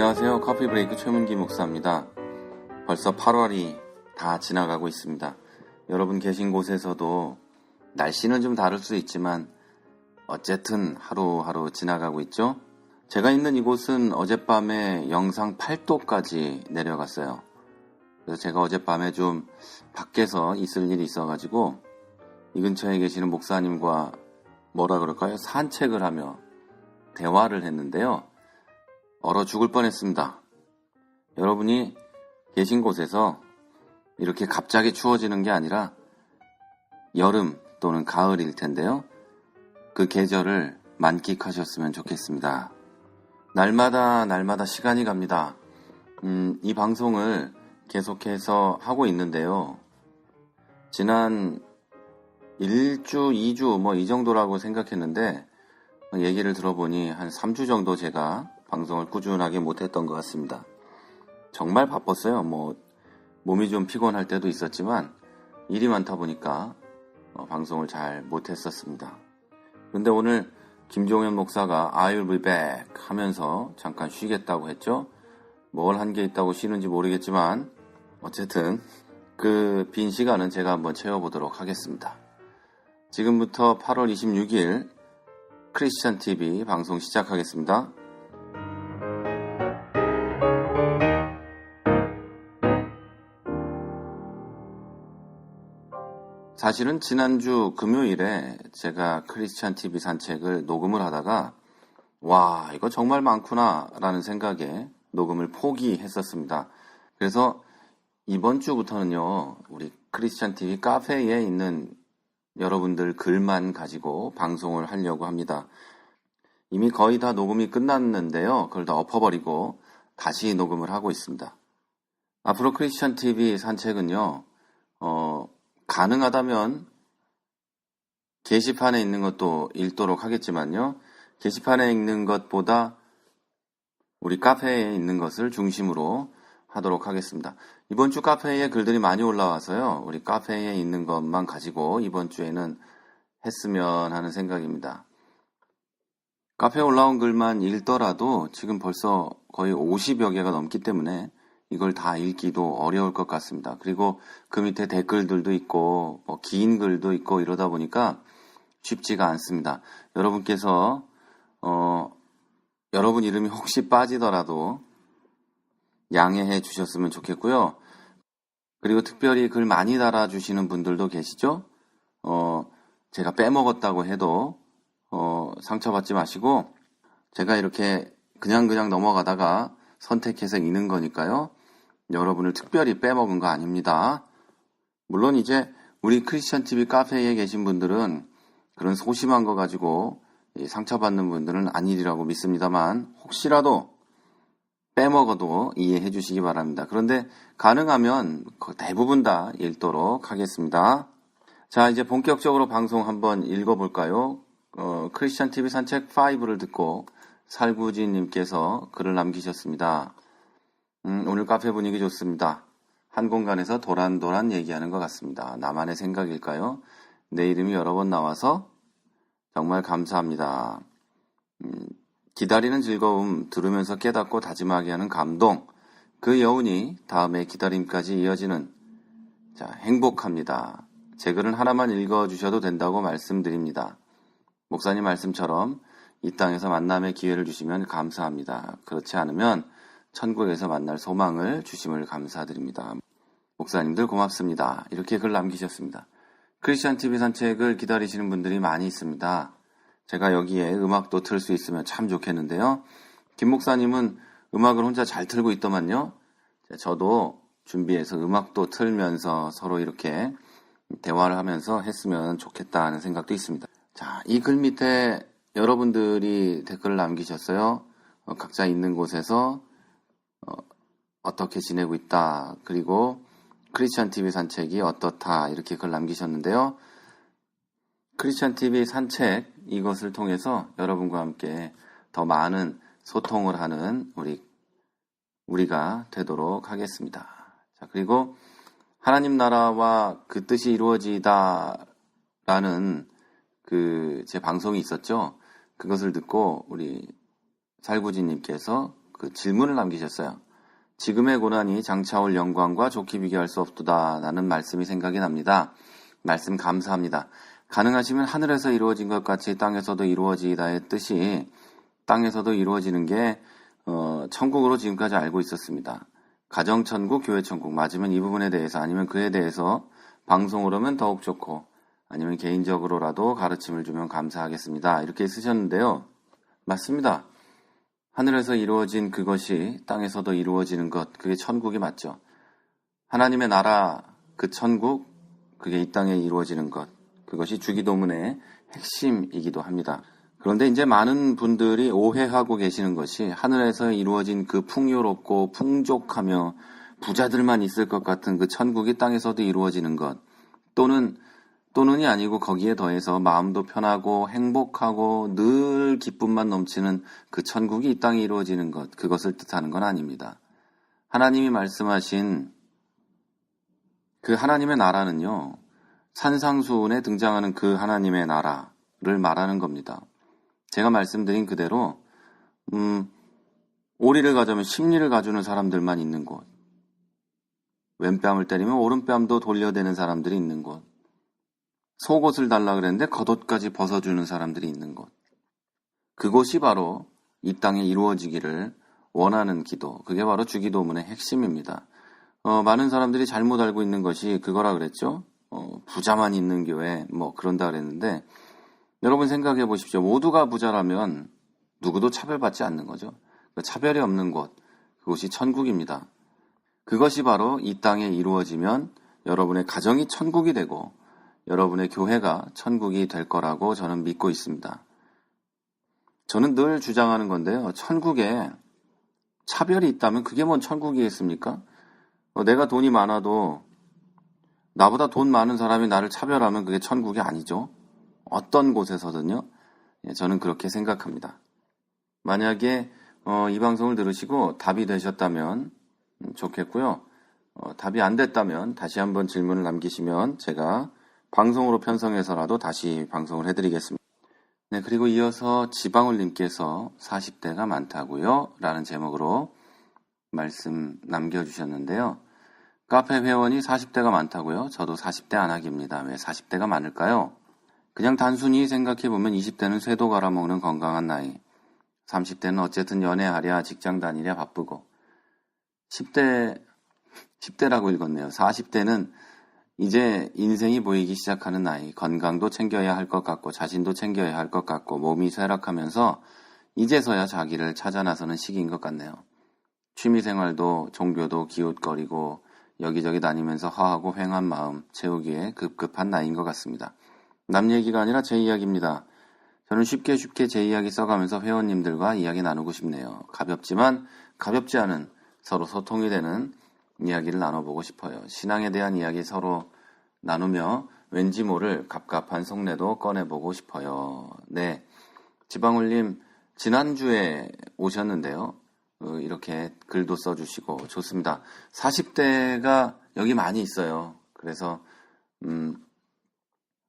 안녕하세요. 커피 브레이크 최문기 목사입니다. 벌써 8월이 다 지나가고 있습니다. 여러분 계신 곳에서도 날씨는 좀 다를 수 있지만 어쨌든 하루하루 지나가고 있죠. 제가 있는 이곳은 어젯밤에 영상 8도까지 내려갔어요. 그래서 제가 어젯밤에 좀 밖에서 있을 일이 있어가지고 이 근처에 계시는 목사님과 산책을 하며 대화를 했는데요. 얼어 죽을 뻔했습니다. 여러분이 계신 곳에서 이렇게 갑자기 추워지는 게 아니라 여름 또는 가을일 텐데요. 그 계절을 만끽하셨으면 좋겠습니다. 날마다 시간이 갑니다. 이 방송을 계속해서 하고 있는데요. 지난 1주, 2주 이 정도라고 생각했는데 얘기를 들어보니 한 3주 정도 제가 방송을 꾸준하게 못했던 것 같습니다. 정말 바빴어요. 몸이 좀 피곤할 때도 있었지만 일이 많다 보니까 방송을 잘 못했었습니다. 그런데 오늘 김종현 목사가 I'll be back 하면서 잠깐 쉬겠다고 했죠. 뭘 한 게 있다고 쉬는지 모르겠지만 어쨌든 그 빈 시간은 제가 한번 채워보도록 하겠습니다. 지금부터 8월 26일 크리스찬 TV 방송 시작하겠습니다. 사실은 지난주 금요일에 제가 크리스찬 TV 산책을 녹음을 하다가 와, 이거 정말 많구나 라는 생각에 녹음을 포기했었습니다. 그래서 이번 주부터는요, 우리 크리스찬 TV 카페에 있는 여러분들 글만 가지고 방송을 하려고 합니다. 이미 거의 다 녹음이 끝났는데요. 그걸 다 엎어버리고 다시 녹음을 하고 있습니다. 앞으로 크리스찬 TV 산책은요, 가능하다면 게시판에 있는 것도 읽도록 하겠지만요. 게시판에 있는 것보다 우리 카페에 있는 것을 중심으로 하도록 하겠습니다. 이번 주 카페에 글들이 많이 올라와서요. 우리 카페에 있는 것만 가지고 이번 주에는 했으면 하는 생각입니다. 카페에 올라온 글만 읽더라도 지금 벌써 거의 50여 개가 넘기 때문에 이걸 다 읽기도 어려울 것 같습니다. 그리고 그 밑에 댓글들도 있고 긴 글도 있고 이러다 보니까 쉽지가 않습니다. 여러분께서 여러분 이름이 혹시 빠지더라도 양해해 주셨으면 좋겠고요. 그리고 특별히 글 많이 달아주시는 분들도 계시죠? 제가 빼먹었다고 해도 상처받지 마시고 제가 이렇게 그냥 넘어가다가 선택해서 읽는 거니까요. 여러분을 특별히 빼먹은 거 아닙니다. 물론 이제 우리 크리스찬 TV 카페에 계신 분들은 그런 소심한 거 가지고 상처받는 분들은 아니리라고 믿습니다만 혹시라도 빼먹어도 이해해 주시기 바랍니다. 그런데 가능하면 대부분 다 읽도록 하겠습니다. 자, 이제 본격적으로 방송 한번 읽어볼까요? 크리스찬 TV 산책 5를 듣고 살구지님께서 글을 남기셨습니다. 오늘 카페 분위기 좋습니다. 한 공간에서 도란도란 얘기하는 것 같습니다. 나만의 생각일까요? 내 이름이 여러 번 나와서 정말 감사합니다. 기다리는 즐거움, 들으면서 깨닫고 다짐하게 하는 감동, 그 여운이 다음에 기다림까지 이어지는 행복합니다. 제 글은 하나만 읽어주셔도 된다고 말씀드립니다. 목사님 말씀처럼 이 땅에서 만남의 기회를 주시면 감사합니다. 그렇지 않으면 천국에서 만날 소망을 주심을 감사드립니다. 목사님들 고맙습니다. 이렇게 글 남기셨습니다. 크리스찬 TV 산책을 기다리시는 분들이 많이 있습니다. 제가 여기에 음악도 틀 수 있으면 참 좋겠는데요. 김 목사님은 음악을 혼자 잘 틀고 있더만요. 저도 준비해서 음악도 틀면서 서로 이렇게 대화를 하면서 했으면 좋겠다 하는 생각도 있습니다. 자, 이 글 밑에 여러분들이 댓글을 남기셨어요. 각자 있는 곳에서 어떻게 지내고 있다. 그리고 크리스찬 TV 산책이 어떻다. 이렇게 글 남기셨는데요. 크리스찬 TV 산책 이것을 통해서 여러분과 함께 더 많은 소통을 하는 우리가 되도록 하겠습니다. 자, 그리고 하나님 나라와 그 뜻이 이루어지다라는 제 방송이 있었죠. 그것을 듣고 우리 살구지님께서 그 질문을 남기셨어요. 지금의 고난이 장차 올 영광과 좋게 비교할 수 없도다라는 말씀이 생각이 납니다. 말씀 감사합니다. 가능하시면 하늘에서 이루어진 것 같이 땅에서도 이루어지다의 뜻이 땅에서도 이루어지는 게 천국으로 지금까지 알고 있었습니다. 가정천국, 교회천국 맞으면 이 부분에 대해서 아니면 그에 대해서 방송으로면 더욱 좋고 아니면 개인적으로라도 가르침을 주면 감사하겠습니다. 이렇게 쓰셨는데요. 맞습니다. 하늘에서 이루어진 그것이 땅에서도 이루어지는 것, 그게 천국이 맞죠. 하나님의 나라, 그 천국, 그게 이 땅에 이루어지는 것, 그것이 주기도문의 핵심이기도 합니다. 그런데 이제 많은 분들이 오해하고 계시는 것이 하늘에서 이루어진 그 풍요롭고 풍족하며 부자들만 있을 것 같은 그 천국이 땅에서도 이루어지는 것, 또는이 아니고 거기에 더해서 마음도 편하고 행복하고 늘 기쁨만 넘치는 그 천국이 이 땅에 이루어지는 것, 그것을 뜻하는 건 아닙니다. 하나님이 말씀하신 그 하나님의 나라는요, 산상수훈에 등장하는 그 하나님의 나라를 말하는 겁니다. 제가 말씀드린 그대로 오리를 가져면 심리를 가주는 사람들만 있는 곳, 왼뺨을 때리면 오른뺨도 돌려대는 사람들이 있는 곳, 속옷을 달라 그랬는데 겉옷까지 벗어주는 사람들이 있는 곳, 그곳이 바로 이 땅에 이루어지기를 원하는 기도, 그게 바로 주기도문의 핵심입니다. 많은 사람들이 잘못 알고 있는 것이 그거라 그랬죠. 부자만 있는 교회 뭐 그런다 그랬는데, 여러분 생각해 보십시오. 모두가 부자라면 누구도 차별받지 않는 거죠. 차별이 없는 곳, 그곳이 천국입니다. 그것이 바로 이 땅에 이루어지면 여러분의 가정이 천국이 되고 여러분의 교회가 천국이 될 거라고 저는 믿고 있습니다. 저는 늘 주장하는 건데요. 천국에 차별이 있다면 그게 뭔 천국이겠습니까? 내가 돈이 많아도 나보다 돈 많은 사람이 나를 차별하면 그게 천국이 아니죠. 어떤 곳에서든요. 저는 그렇게 생각합니다. 만약에 이 방송을 들으시고 답이 되셨다면 좋겠고요. 답이 안 됐다면 다시 한번 질문을 남기시면 제가 방송으로 편성해서라도 다시 방송을 해드리겠습니다. 네, 그리고 이어서 지방울님께서 40대가 많다고요? 라는 제목으로 말씀 남겨주셨는데요. 카페 회원이 40대가 많다고요? 저도 40대 안하기입니다. 왜 40대가 많을까요? 그냥 단순히 생각해보면 20대는 쇠도 갈아먹는 건강한 나이, 30대는 어쨌든 연애하랴 직장 다니랴 바쁘고, 10대라고 읽었네요. 40대는 이제 인생이 보이기 시작하는 나이, 건강도 챙겨야 할 것 같고 자신도 챙겨야 할 것 같고 몸이 쇠락하면서 이제서야 자기를 찾아 나서는 시기인 것 같네요. 취미생활도 종교도 기웃거리고 여기저기 다니면서 허하고 휑한 마음 채우기에 급급한 나이인 것 같습니다. 남 얘기가 아니라 제 이야기입니다. 저는 쉽게 제 이야기 써가면서 회원님들과 이야기 나누고 싶네요. 가볍지만 가볍지 않은 서로 소통이 되는 이야기를 나눠보고 싶어요. 신앙에 대한 이야기 서로 나누며 왠지 모를 갑갑한 속내도 꺼내보고 싶어요. 네, 지방울님 지난주에 오셨는데요. 이렇게 글도 써주시고 좋습니다. 40대가 여기 많이 있어요. 그래서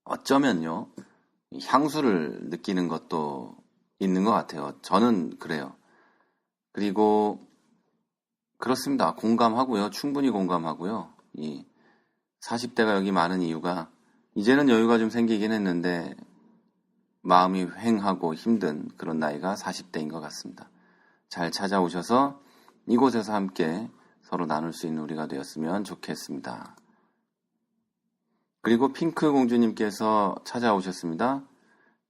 어쩌면요, 향수를 느끼는 것도 있는 것 같아요. 저는 그래요. 그리고 그렇습니다. 공감하고요. 충분히 공감하고요. 이 40대가 여기 많은 이유가 이제는 여유가 좀 생기긴 했는데 마음이 휑하고 힘든 그런 나이가 40대인 것 같습니다. 잘 찾아오셔서 이곳에서 함께 서로 나눌 수 있는 우리가 되었으면 좋겠습니다. 그리고 핑크 공주님께서 찾아오셨습니다.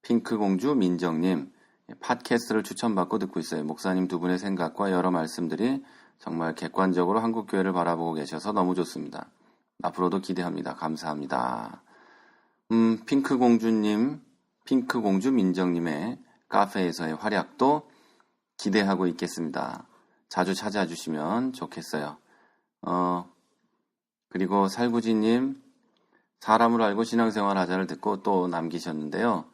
핑크 공주 민정님, 팟캐스트를 추천받고 듣고 있어요. 목사님 두 분의 생각과 여러 말씀들이 정말 객관적으로 한국교회를 바라보고 계셔서 너무 좋습니다. 앞으로도 기대합니다. 감사합니다. 핑크 공주님, 핑크 공주 민정님의 카페에서의 활약도 기대하고 있겠습니다. 자주 찾아주시면 좋겠어요. 그리고 살구지님, 사람을 알고 신앙생활 하자를 듣고 또 남기셨는데요.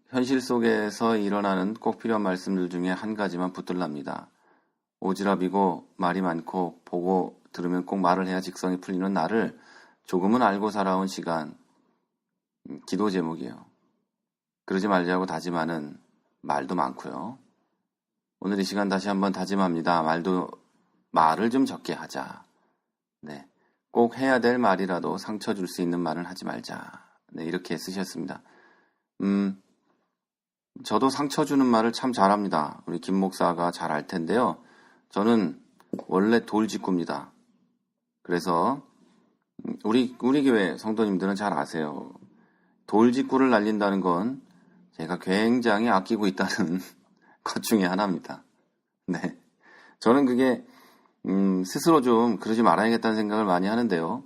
현실 속에서 일어나는 꼭 필요한 말씀들 중에 한 가지만 붙들랍니다. 오지랖이고 말이 많고 보고 들으면 꼭 말을 해야 직성이 풀리는 나를 조금은 알고 살아온 시간, 기도 제목이에요. 그러지 말자고 다짐하는 말도 많고요. 오늘 이 시간 다시 한번 다짐합니다. 말을 좀 적게 하자. 네. 꼭 해야 될 말이라도 상처 줄 수 있는 말은 하지 말자. 네, 이렇게 쓰셨습니다. 저도 상처 주는 말을 참 잘합니다. 우리 김 목사가 잘 알 텐데요. 저는 원래 돌직구입니다. 그래서 우리 교회 성도님들은 잘 아세요. 돌직구를 날린다는 건 제가 굉장히 아끼고 있다는 것 중에 하나입니다. 네. 저는 그게 스스로 좀 그러지 말아야겠다는 생각을 많이 하는데요.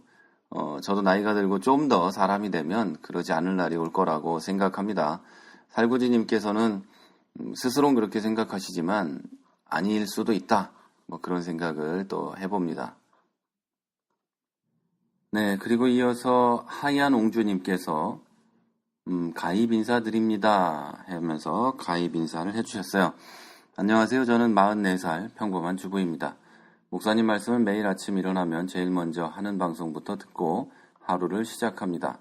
저도 나이가 들고 좀 더 사람이 되면 그러지 않을 날이 올 거라고 생각합니다. 살구지님께서는 스스로는 그렇게 생각하시지만 아닐 수도 있다. 뭐 그런 생각을 또 해봅니다. 네, 그리고 이어서 하얀 옹주님께서 가입 인사드립니다 하면서 가입 인사를 해주셨어요. 안녕하세요. 저는 44살 평범한 주부입니다. 목사님 말씀을 매일 아침 일어나면 제일 먼저 하는 방송부터 듣고 하루를 시작합니다.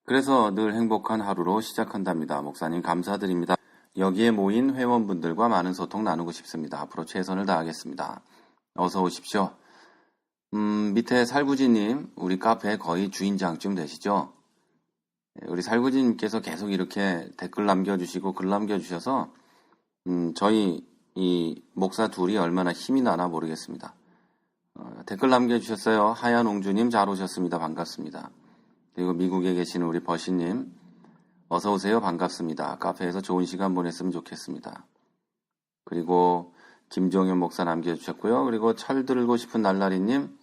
그래서 늘 행복한 하루로 시작한답니다. 목사님 감사드립니다. 여기에 모인 회원분들과 많은 소통 나누고 싶습니다. 앞으로 최선을 다하겠습니다. 어서 오십시오. 밑에 살구지님, 우리 카페 거의 주인장쯤 되시죠? 우리 살구지님께서 계속 이렇게 댓글 남겨주시고 글 남겨주셔서 저희 이 목사 둘이 얼마나 힘이 나나 모르겠습니다. 댓글 남겨주셨어요. 하얀 옹주님 잘 오셨습니다. 반갑습니다. 그리고 미국에 계시는 우리 버시님 어서 오세요. 반갑습니다. 카페에서 좋은 시간 보냈으면 좋겠습니다. 그리고 김종현 목사 남겨주셨고요. 그리고 철 들고 싶은 날라리님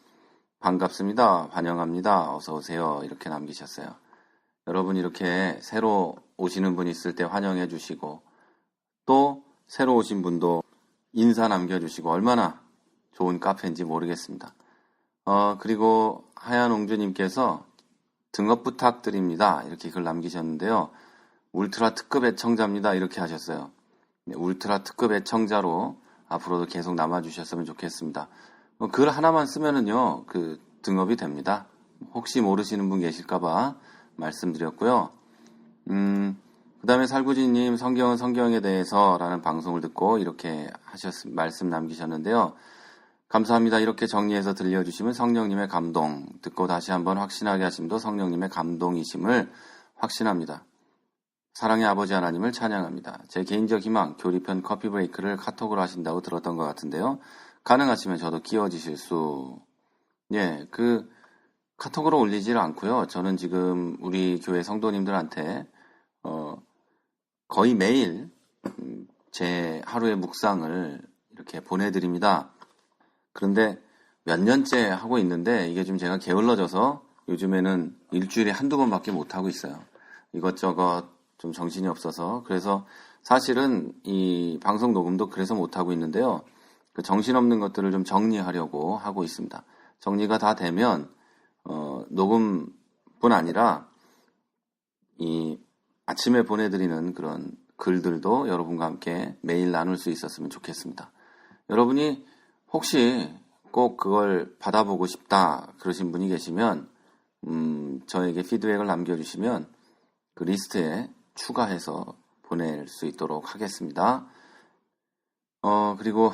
반갑습니다. 환영합니다. 어서 오세요. 이렇게 남기셨어요. 여러분 이렇게 새로 오시는 분 있을 때 환영해 주시고 또 새로 오신 분도 인사 남겨주시고 얼마나 좋은 카페인지 모르겠습니다. 그리고 하얀 옹주님께서 등업 부탁드립니다. 이렇게 글 남기셨는데요. 울트라 특급 애청자입니다. 이렇게 하셨어요. 네, 울트라 특급 애청자로 앞으로도 계속 남아주셨으면 좋겠습니다. 글 하나만 쓰면은요, 그 등업이 됩니다. 혹시 모르시는 분 계실까봐 말씀드렸고요. 그 다음에 살구지님 성경은 성경에 대해서라는 방송을 듣고 이렇게 말씀 남기셨는데요. 감사합니다. 이렇게 정리해서 들려주시면 성령님의 감동, 듣고 다시 한번 확신하게 하심도 성령님의 감동이심을 확신합니다. 사랑의 아버지 하나님을 찬양합니다. 제 개인적 희망, 교리편 커피 브레이크를 카톡으로 하신다고 들었던 것 같은데요. 가능하시면 저도 끼워주실 수, 카톡으로 올리질 않고요. 저는 지금 우리 교회 성도님들한테, 거의 매일 제 하루의 묵상을 이렇게 보내드립니다. 그런데 몇 년째 하고 있는데 이게 좀 제가 게을러져서 요즘에는 일주일에 한두 번밖에 못하고 있어요. 이것저것 좀 정신이 없어서. 그래서 사실은 이 방송 녹음도 그래서 못하고 있는데요. 그 정신없는 것들을 좀 정리하려고 하고 있습니다. 정리가 다 되면 녹음뿐 아니라 이 아침에 보내드리는 그런 글들도 여러분과 함께 매일 나눌 수 있었으면 좋겠습니다. 여러분이 혹시 꼭 그걸 받아보고 싶다 그러신 분이 계시면 저에게 피드백을 남겨주시면 그 리스트에 추가해서 보낼 수 있도록 하겠습니다. 그리고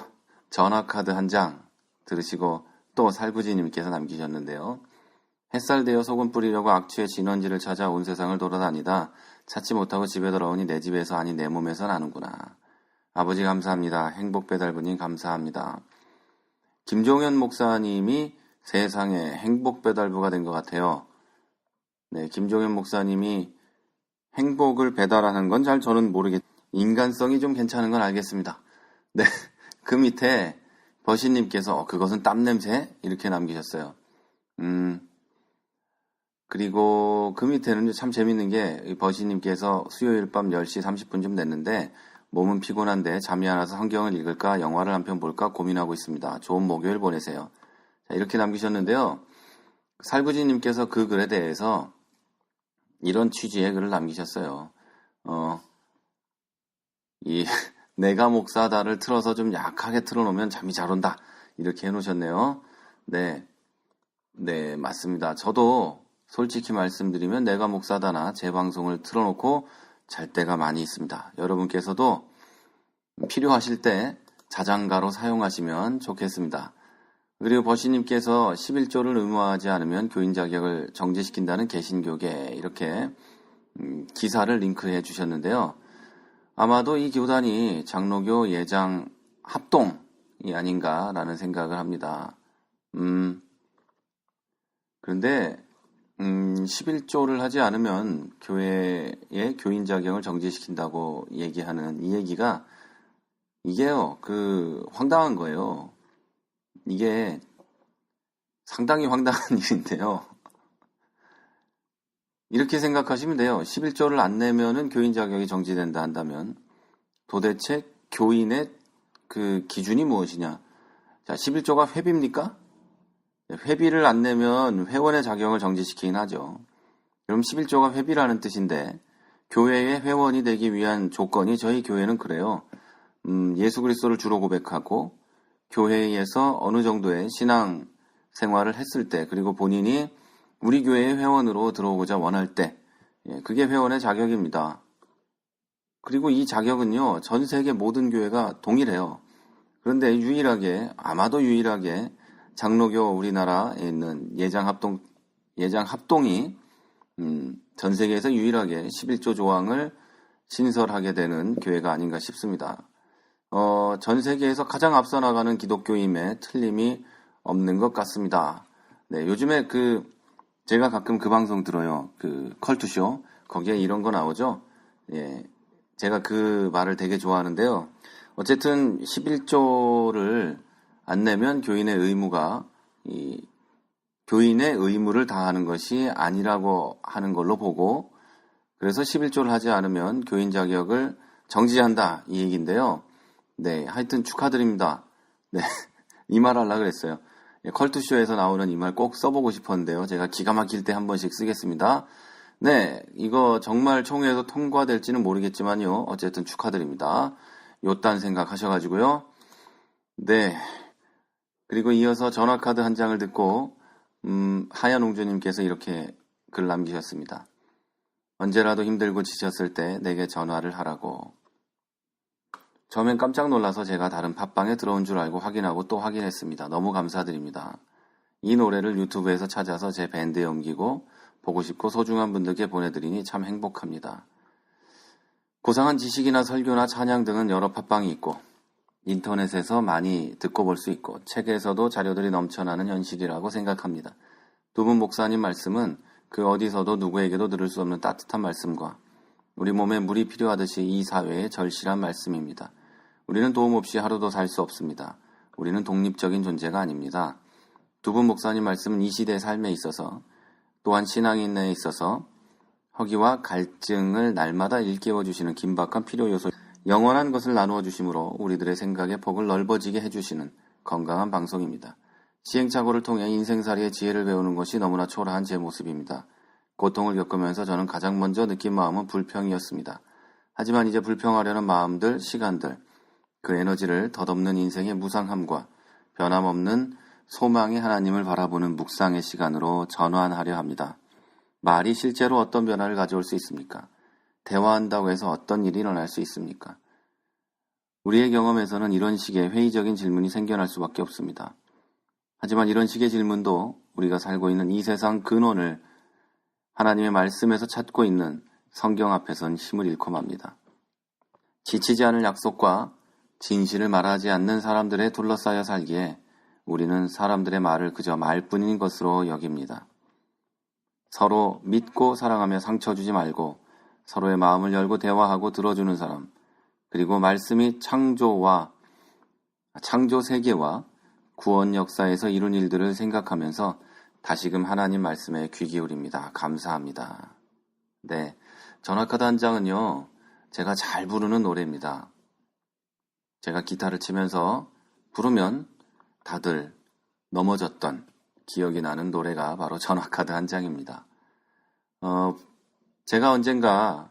전화카드 한 장 들으시고 또 살구지님께서 남기셨는데요. 햇살 되어 소금 뿌리려고 악취의 진원지를 찾아 온 세상을 돌아다니다 찾지 못하고 집에 돌아오니 내 집에서 아니 내 몸에서 나는구나. 아버지 감사합니다. 행복배달부님 감사합니다. 김종현 목사님이 세상에 행복배달부가 된 것 같아요. 네, 김종현 목사님이 행복을 배달하는 건 잘 저는 인간성이 좀 괜찮은 건 알겠습니다. 네, 그 밑에 버시님께서 그것은 땀냄새? 이렇게 남기셨어요. 그리고 그 밑에는 참 재밌는 게 버시님께서 수요일 밤 10시 30분쯤 됐는데 몸은 피곤한데 잠이 안 와서 성경을 읽을까 영화를 한 편 볼까 고민하고 있습니다. 좋은 목요일 보내세요. 자, 이렇게 남기셨는데요. 살구지님께서 그 글에 대해서 이런 취지의 글을 남기셨어요. 내가 목사다를 틀어서 좀 약하게 틀어놓으면 잠이 잘 온다. 이렇게 해놓으셨네요. 네, 맞습니다. 저도 솔직히 말씀드리면 내가 목사다나 제 방송을 틀어놓고 잘 때가 많이 있습니다. 여러분께서도 필요하실 때 자장가로 사용하시면 좋겠습니다. 그리고 버시님께서 11조를 의무화하지 않으면 교인 자격을 정지시킨다는 개신교계 이렇게 기사를 링크해 주셨는데요. 아마도 이 교단이 장로교 예장 합동이 아닌가라는 생각을 합니다. 그런데 11조를 하지 않으면 교회의 교인 자격을 정지시킨다고 얘기하는 이 얘기가 이게요, 황당한 거예요. 이게 상당히 황당한 일인데요. 이렇게 생각하시면 돼요. 11조를 안 내면은 교인 자격이 정지된다 한다면 도대체 교인의 그 기준이 무엇이냐? 자, 11조가 회비입니까? 회비를 안 내면 회원의 자격을 정지시키긴 하죠. 그럼 11조가 회비라는 뜻인데 교회의 회원이 되기 위한 조건이 저희 교회는 그래요. 예수 그리스도를 주로 고백하고 교회에서 어느 정도의 신앙 생활을 했을 때 그리고 본인이 우리 교회의 회원으로 들어오고자 원할 때 그게 회원의 자격입니다. 그리고 이 자격은요. 전 세계 모든 교회가 동일해요. 그런데 아마도 유일하게 장로교 우리나라에 있는 예장 합동이 전 세계에서 유일하게 11조 조항을 신설하게 되는 교회가 아닌가 싶습니다. 전 세계에서 가장 앞서 나가는 기독교임에 틀림이 없는 것 같습니다. 네, 요즘에 제가 가끔 그 방송 들어요. 컬투쇼. 거기에 이런 거 나오죠? 예. 제가 그 말을 되게 좋아하는데요. 어쨌든 11조를 안 내면 교인의 의무를 다하는 것이 아니라고 하는 걸로 보고 그래서 11조를 하지 않으면 교인 자격을 정지한다 이 얘기인데요. 네, 하여튼 축하드립니다. 네, 이 말 하려고 그랬어요. 컬투쇼에서 나오는 이 말 꼭 써보고 싶었는데요. 제가 기가 막힐 때 한 번씩 쓰겠습니다. 네, 이거 정말 총회에서 통과될지는 모르겠지만요. 어쨌든 축하드립니다. 요딴 생각 하셔가지고요. 네, 그리고 이어서 전화카드 한 장을 듣고 하얀옹주님께서 이렇게 글 남기셨습니다. 언제라도 힘들고 지쳤을 때 내게 전화를 하라고. 처음엔 깜짝 놀라서 제가 다른 팟빵에 들어온 줄 알고 확인하고 또 확인했습니다. 너무 감사드립니다. 이 노래를 유튜브에서 찾아서 제 밴드에 옮기고 보고 싶고 소중한 분들께 보내드리니 참 행복합니다. 고상한 지식이나 설교나 찬양 등은 여러 팟빵이 있고 인터넷에서 많이 듣고 볼 수 있고 책에서도 자료들이 넘쳐나는 현실이라고 생각합니다. 두 분 목사님 말씀은 그 어디서도 누구에게도 들을 수 없는 따뜻한 말씀과 우리 몸에 물이 필요하듯이 이 사회의 절실한 말씀입니다. 우리는 도움 없이 하루도 살 수 없습니다. 우리는 독립적인 존재가 아닙니다. 두 분 목사님 말씀은 이 시대의 삶에 있어서 또한 신앙인에 있어서 허기와 갈증을 날마다 일깨워 주시는 긴박한 필요 요소, 영원한 것을 나누어 주심으로 우리들의 생각의 폭을 넓어지게 해주시는 건강한 방송입니다. 시행착오를 통해 인생살이의 지혜를 배우는 것이 너무나 초라한 제 모습입니다. 고통을 겪으면서 저는 가장 먼저 느낀 마음은 불평이었습니다. 하지만 이제 불평하려는 마음들, 시간들, 그 에너지를 덧없는 인생의 무상함과 변함없는 소망의 하나님을 바라보는 묵상의 시간으로 전환하려 합니다. 말이 실제로 어떤 변화를 가져올 수 있습니까? 대화한다고 해서 어떤 일이 일어날 수 있습니까? 우리의 경험에서는 이런 식의 회의적인 질문이 생겨날 수밖에 없습니다. 하지만 이런 식의 질문도 우리가 살고 있는 이 세상 근원을 하나님의 말씀에서 찾고 있는 성경 앞에선 힘을 잃고 맙니다. 지치지 않을 약속과 진실을 말하지 않는 사람들에 둘러싸여 살기에 우리는 사람들의 말을 그저 말뿐인 것으로 여깁니다. 서로 믿고 사랑하며 상처 주지 말고 서로의 마음을 열고 대화하고 들어주는 사람, 그리고 말씀이 창조 세계와 구원 역사에서 이룬 일들을 생각하면서 다시금 하나님 말씀에 귀 기울입니다. 감사합니다. 네, 전화카드 한 장은요, 제가 잘 부르는 노래입니다. 제가 기타를 치면서 부르면 다들 넘어졌던 기억이 나는 노래가 바로 전화카드 한 장입니다. 제가 언젠가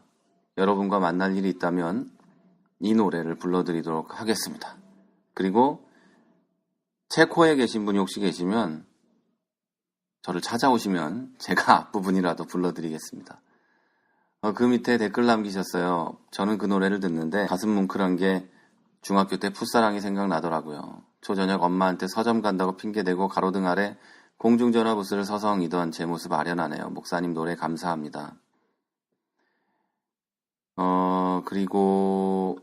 여러분과 만날 일이 있다면 이 노래를 불러드리도록 하겠습니다. 그리고 체코에 계신 분이 혹시 계시면 저를 찾아오시면 제가 앞부분이라도 불러드리겠습니다. 그 밑에 댓글 남기셨어요. 저는 그 노래를 듣는데 가슴 뭉클한 게 중학교 때 풋사랑이 생각나더라고요. 초저녁 엄마한테 서점 간다고 핑계대고 가로등 아래 공중전화 부스를 서성이던 제 모습 아련하네요. 목사님 노래 감사합니다. 그리고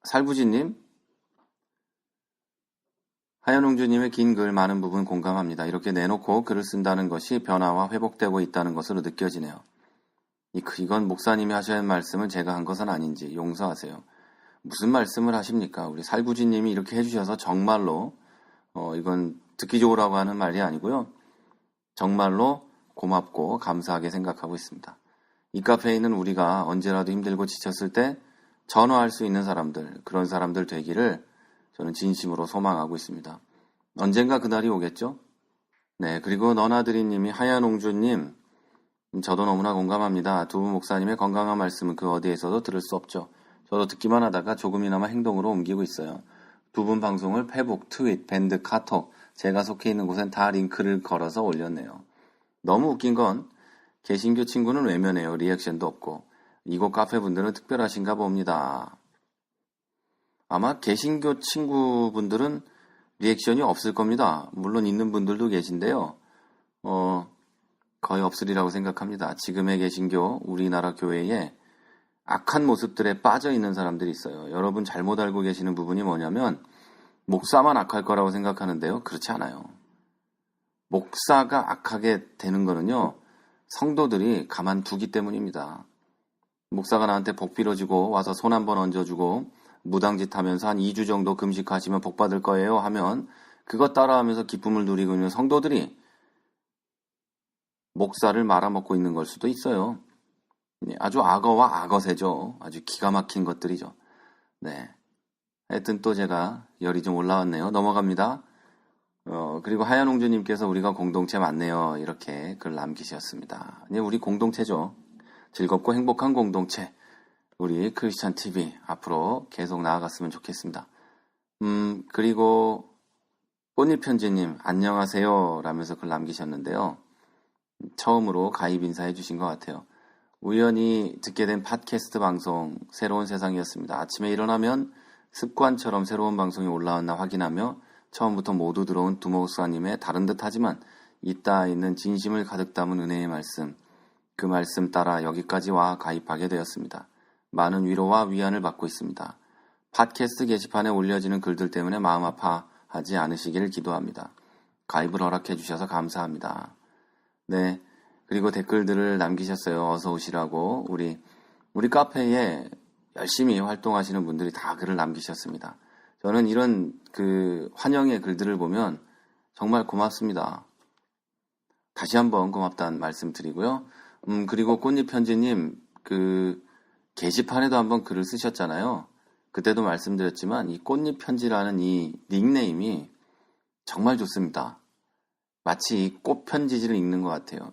살부지님, 하연홍주님의 긴 글 많은 부분 공감합니다. 이렇게 내놓고 글을 쓴다는 것이 변화와 회복되고 있다는 것으로 느껴지네요. 이건 목사님이 하셔야 할 말씀을 제가 한 것은 아닌지 용서하세요. 무슨 말씀을 하십니까? 우리 살구지님이 이렇게 해주셔서 정말로 이건 듣기 좋으라고 하는 말이 아니고요. 정말로 고맙고 감사하게 생각하고 있습니다. 이 카페에 있는 우리가 언제라도 힘들고 지쳤을 때 전화할 수 있는 사람들, 그런 사람들 되기를 저는 진심으로 소망하고 있습니다. 언젠가 그날이 오겠죠? 네, 그리고 너나드리님이 하얀옹주님, 저도 너무나 공감합니다. 두 분 목사님의 건강한 말씀은 그 어디에서도 들을 수 없죠. 저도 듣기만 하다가 조금이나마 행동으로 옮기고 있어요. 두 분 방송을 페북, 트윗, 밴드, 카톡, 제가 속해 있는 곳엔 다 링크를 걸어서 올렸네요. 너무 웃긴 건 개신교 친구는 외면해요. 리액션도 없고. 이곳 카페 분들은 특별하신가 봅니다. 아마 개신교 친구분들은 리액션이 없을 겁니다. 물론 있는 분들도 계신데요. 거의 없으리라고 생각합니다. 지금의 개신교, 우리나라 교회에 악한 모습들에 빠져 있는 사람들이 있어요. 여러분 잘못 알고 계시는 부분이 뭐냐면 목사만 악할 거라고 생각하는데요. 그렇지 않아요. 목사가 악하게 되는 거는요. 성도들이 가만두기 때문입니다. 목사가 나한테 복 빌어주고 와서 손 한번 얹어주고 무당짓 하면서 한 2주 정도 금식하시면 복 받을 거예요 하면 그것 따라하면서 기쁨을 누리고 있는 성도들이 목사를 말아먹고 있는 걸 수도 있어요. 아주 악어와 악어새죠. 아주 기가 막힌 것들이죠. 네. 하여튼 또 제가 열이 좀 올라왔네요. 넘어갑니다. 그리고 하얀홍주님께서 우리가 공동체 맞네요. 이렇게 글 남기셨습니다. 우리 공동체죠. 즐겁고 행복한 공동체. 우리 크리스찬 TV 앞으로 계속 나아갔으면 좋겠습니다. 그리고 꽃잎편지님 안녕하세요 라면서 글 남기셨는데요. 처음으로 가입 인사해 주신 것 같아요. 우연히 듣게 된 팟캐스트 방송 새로운 세상이었습니다. 아침에 일어나면 습관처럼 새로운 방송이 올라왔나 확인하며 처음부터 모두 들어온 두 목사님의 다른 듯하지만 있다 있는 진심을 가득 담은 은혜의 말씀, 그 말씀 따라 여기까지 와 가입하게 되었습니다. 많은 위로와 위안을 받고 있습니다. 팟캐스트 게시판에 올려지는 글들 때문에 마음 아파하지 않으시기를 기도합니다. 가입을 허락해 주셔서 감사합니다. 네, 그리고 댓글들을 남기셨어요. 어서 오시라고. 우리 카페에 열심히 활동하시는 분들이 다 글을 남기셨습니다. 저는 이런 환영의 글들을 보면 정말 고맙습니다. 다시 한번 고맙다는 말씀 드리고요. 그리고 꽃잎편지님 게시판에도 한번 글을 쓰셨잖아요. 그때도 말씀드렸지만 이 꽃잎편지라는 이 닉네임이 정말 좋습니다. 마치 꽃편지지를 읽는 것 같아요.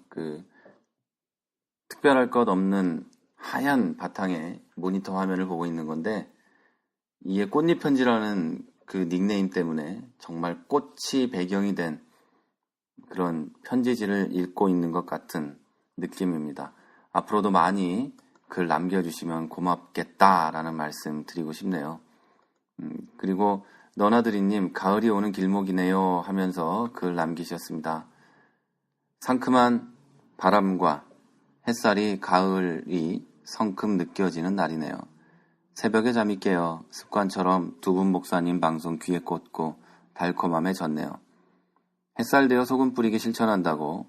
특별할 것 없는 하얀 바탕에 모니터 화면을 보고 있는 건데 이게 꽃잎편지라는 그 닉네임 때문에 정말 꽃이 배경이 된 그런 편지지를 읽고 있는 것 같은 느낌입니다. 앞으로도 많이 글 남겨주시면 고맙겠다라는 말씀 드리고 싶네요. 그리고 너나드리님 가을이 오는 길목이네요 하면서 글 남기셨습니다. 상큼한 바람과 햇살이 가을이 성큼 느껴지는 날이네요. 새벽에 잠이 깨어 습관처럼 두 분 목사님 방송 귀에 꽂고 달콤함에 젖네요. 햇살 되어 소금 뿌리기 실천한다고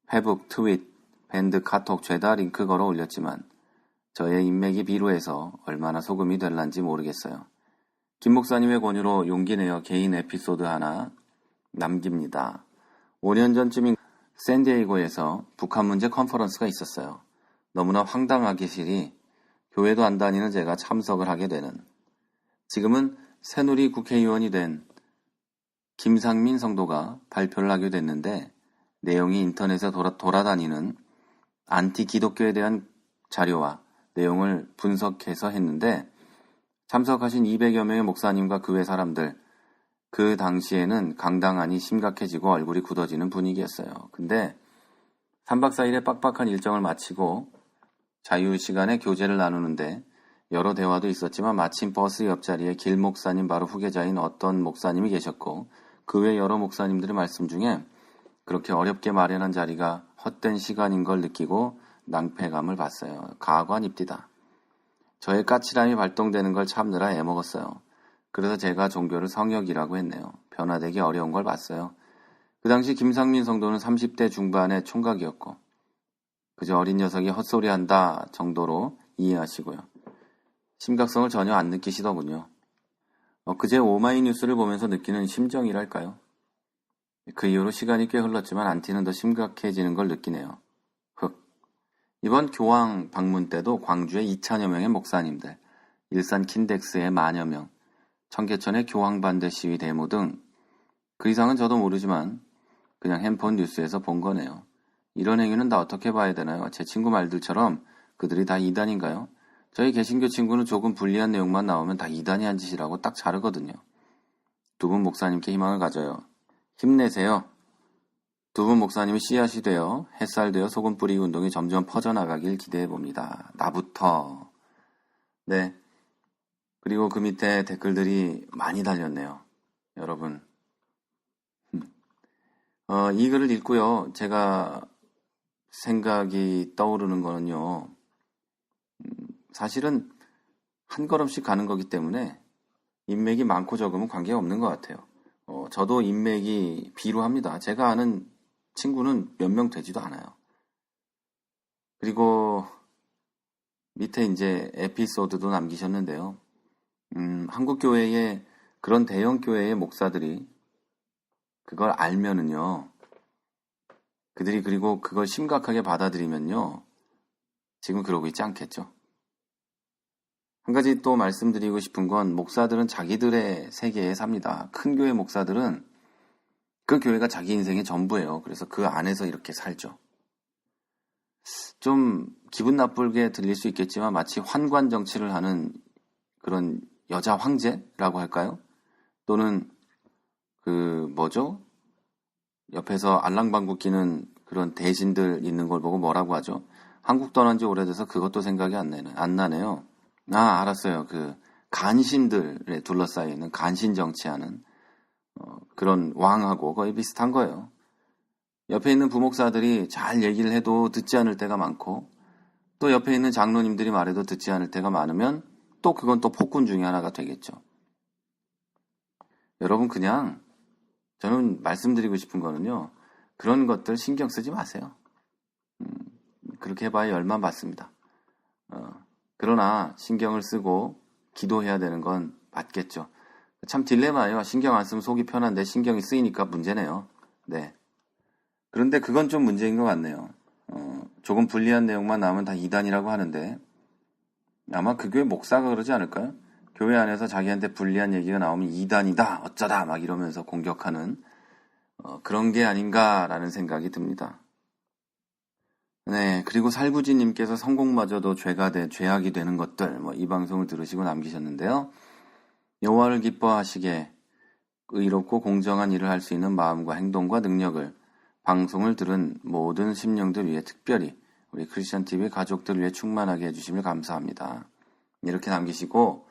페북, 트윗, 밴드, 카톡 죄다 링크 걸어 올렸지만 저의 인맥이 비루해서 얼마나 소금이 될란지 모르겠어요. 김 목사님의 권유로 용기 내어 개인 에피소드 하나 남깁니다. 5년 전쯤인 샌디에이고에서 북한 문제 컨퍼런스가 있었어요. 너무나 황당하기 싫이 교회도 안 다니는 제가 참석을 하게 되는 지금은 새누리 국회의원이 된 김상민 성도가 발표를 하게 됐는데 내용이 인터넷에 돌아다니는 안티 기독교에 대한 자료와 내용을 분석해서 했는데 참석하신 200여 명의 목사님과 교회 사람들 그 당시에는 강당 안이 심각해지고 얼굴이 굳어지는 분위기였어요. 근데 3박 4일의 빡빡한 일정을 마치고 자유시간에 교제를 나누는데 여러 대화도 있었지만 마침 버스 옆자리에 길 목사님 바로 후계자인 어떤 목사님이 계셨고 그 외 여러 목사님들의 말씀 중에 그렇게 어렵게 마련한 자리가 헛된 시간인 걸 느끼고 낭패감을 봤어요. 가관입디다. 저의 까칠함이 발동되는 걸 참느라 애먹었어요. 그래서 제가 종교를 성역이라고 했네요. 변화되기 어려운 걸 봤어요. 그 당시 김상민 성도는 30대 중반의 총각이었고 그저 어린 녀석이 헛소리한다 정도로 이해하시고요. 심각성을 전혀 안 느끼시더군요. 그제 오마이뉴스를 보면서 느끼는 심정이랄까요? 그 이후로 시간이 꽤 흘렀지만 안티는 더 심각해지는 걸 느끼네요. 이번 교황 방문 때도 광주에 2천여 명의 목사님들, 일산 킨덱스의 만여 명, 청계천의 교황 반대 시위 데모 등 그 이상은 저도 모르지만 그냥 핸폰 뉴스에서 본 거네요. 이런 행위는 다 어떻게 봐야 되나요? 제 친구 말들처럼 그들이 다 이단인가요? 저희 개신교 친구는 조금 불리한 내용만 나오면 다 이단이 한 짓이라고 딱 자르거든요. 두 분 목사님께 희망을 가져요. 힘내세요. 두 분 목사님이 씨앗이 되어 햇살 되어 소금 뿌리기 운동이 점점 퍼져나가길 기대해봅니다. 나부터. 네. 그리고 그 밑에 댓글들이 많이 달렸네요. 여러분. 이 글을 읽고요. 제가 생각이 떠오르는 거는요. 사실은 한 걸음씩 가는 거기 때문에 인맥이 많고 적으면 관계가 없는 것 같아요. 저도 인맥이 비루합니다. 제가 아는 친구는 몇 명 되지도 않아요. 그리고 밑에 이제 에피소드도 남기셨는데요. 한국 교회의 그런 대형 교회의 목사들이 그걸 알면은요. 그들이 그리고 그걸 심각하게 받아들이면요. 지금 그러고 있지 않겠죠. 한 가지 또 말씀드리고 싶은 건 목사들은 자기들의 세계에 삽니다. 큰 교회 목사들은 그 교회가 자기 인생의 전부예요. 그래서 그 안에서 이렇게 살죠. 좀 기분 나쁘게 들릴 수 있겠지만 마치 환관 정치를 하는 그런 여자 황제라고 할까요? 또는 옆에서 알랑방구 끼는 그런 대신들 있는 걸 보고 뭐라고 하죠? 한국 떠난 지 오래돼서 그것도 생각이 안 나네요. 알았어요. 그 간신들에 둘러싸여 있는 간신 정치하는 그런 왕하고 거의 비슷한 거예요. 옆에 있는 부목사들이 잘 얘기를 해도 듣지 않을 때가 많고 또 옆에 있는 장로님들이 말해도 듣지 않을 때가 많으면 또 그건 또 폭군 중에 하나가 되겠죠. 여러분 그냥 저는 말씀드리고 싶은 거는요. 그런 것들 신경 쓰지 마세요. 그렇게 해봐야 열만 받습니다. 그러나 신경을 쓰고 기도해야 되는 건 맞겠죠. 참 딜레마예요. 신경 안 쓰면 속이 편한데 신경이 쓰이니까 문제네요. 네. 그런데 그건 좀 문제인 것 같네요. 조금 불리한 내용만 나오면 다 이단이라고 하는데 아마 그 교회 목사가 그러지 않을까요? 교회 안에서 자기한테 불리한 얘기가 나오면 이단이다 어쩌다 막 이러면서 공격하는 그런 게 아닌가라는 생각이 듭니다. 네, 그리고 살구지님께서 성공마저도 죄악이 되는 것들 이 방송을 들으시고 남기셨는데요. 여호와를 기뻐하시게 의롭고 공정한 일을 할 수 있는 마음과 행동과 능력을 방송을 들은 모든 심령들 위해 특별히 우리 크리스천TV 가족들 위해 충만하게 해주시면 감사합니다. 이렇게 남기시고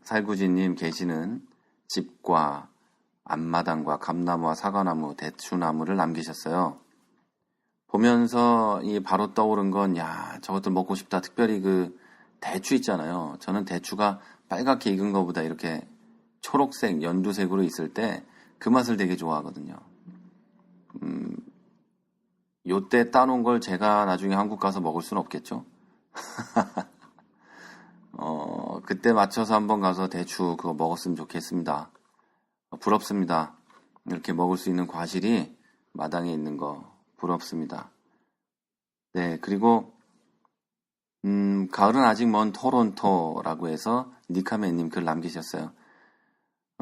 살구지님 계시는 집과 앞마당과 감나무와 사과나무, 대추나무를 남기셨어요. 보면서 바로 떠오른 건 저것들 먹고 싶다. 특별히 그 대추 있잖아요. 저는 대추가 빨갛게 익은 것보다 이렇게 초록색, 연두색으로 있을 때 그 맛을 되게 좋아하거든요. 요때 따놓은 걸 제가 나중에 한국 가서 먹을 수는 없겠죠. 그때 맞춰서 한번 가서 대추 그거 먹었으면 좋겠습니다. 부럽습니다. 이렇게 먹을 수 있는 과실이 마당에 있는 거 부럽습니다. 네, 그리고 가을은 아직 먼 토론토라고 해서 니카맨님 글 남기셨어요.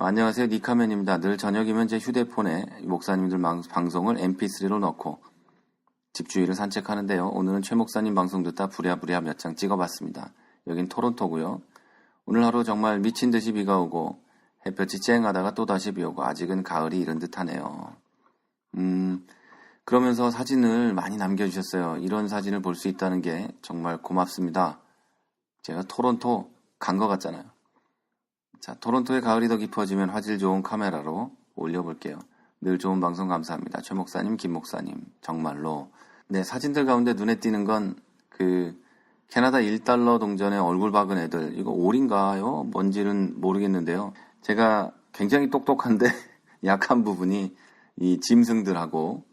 안녕하세요, 니카맨입니다. 늘 저녁이면 제 휴대폰에 목사님들 방송을 mp3로 넣고 집주위를 산책하는데요. 오늘은 최 목사님 방송 듣다 부랴부랴 몇 장 찍어봤습니다. 여긴 토론토고요. 오늘 하루 정말 미친 듯이 비가 오고 햇볕이 쨍하다가 또다시 비 오고 아직은 가을이 이른 듯하네요. 그러면서 사진을 많이 남겨주셨어요. 이런 사진을 볼 수 있다는 게 정말 고맙습니다. 제가 토론토 간 것 같잖아요. 자, 토론토의 가을이 더 깊어지면 화질 좋은 카메라로 올려볼게요. 늘 좋은 방송 감사합니다. 최 목사님, 김 목사님, 정말로. 네, 사진들 가운데 눈에 띄는 건 캐나다 1달러 동전에 얼굴 박은 애들, 이거 올인가요? 뭔지는 모르겠는데요. 제가 굉장히 똑똑한데 약한 부분이 이 짐승들하고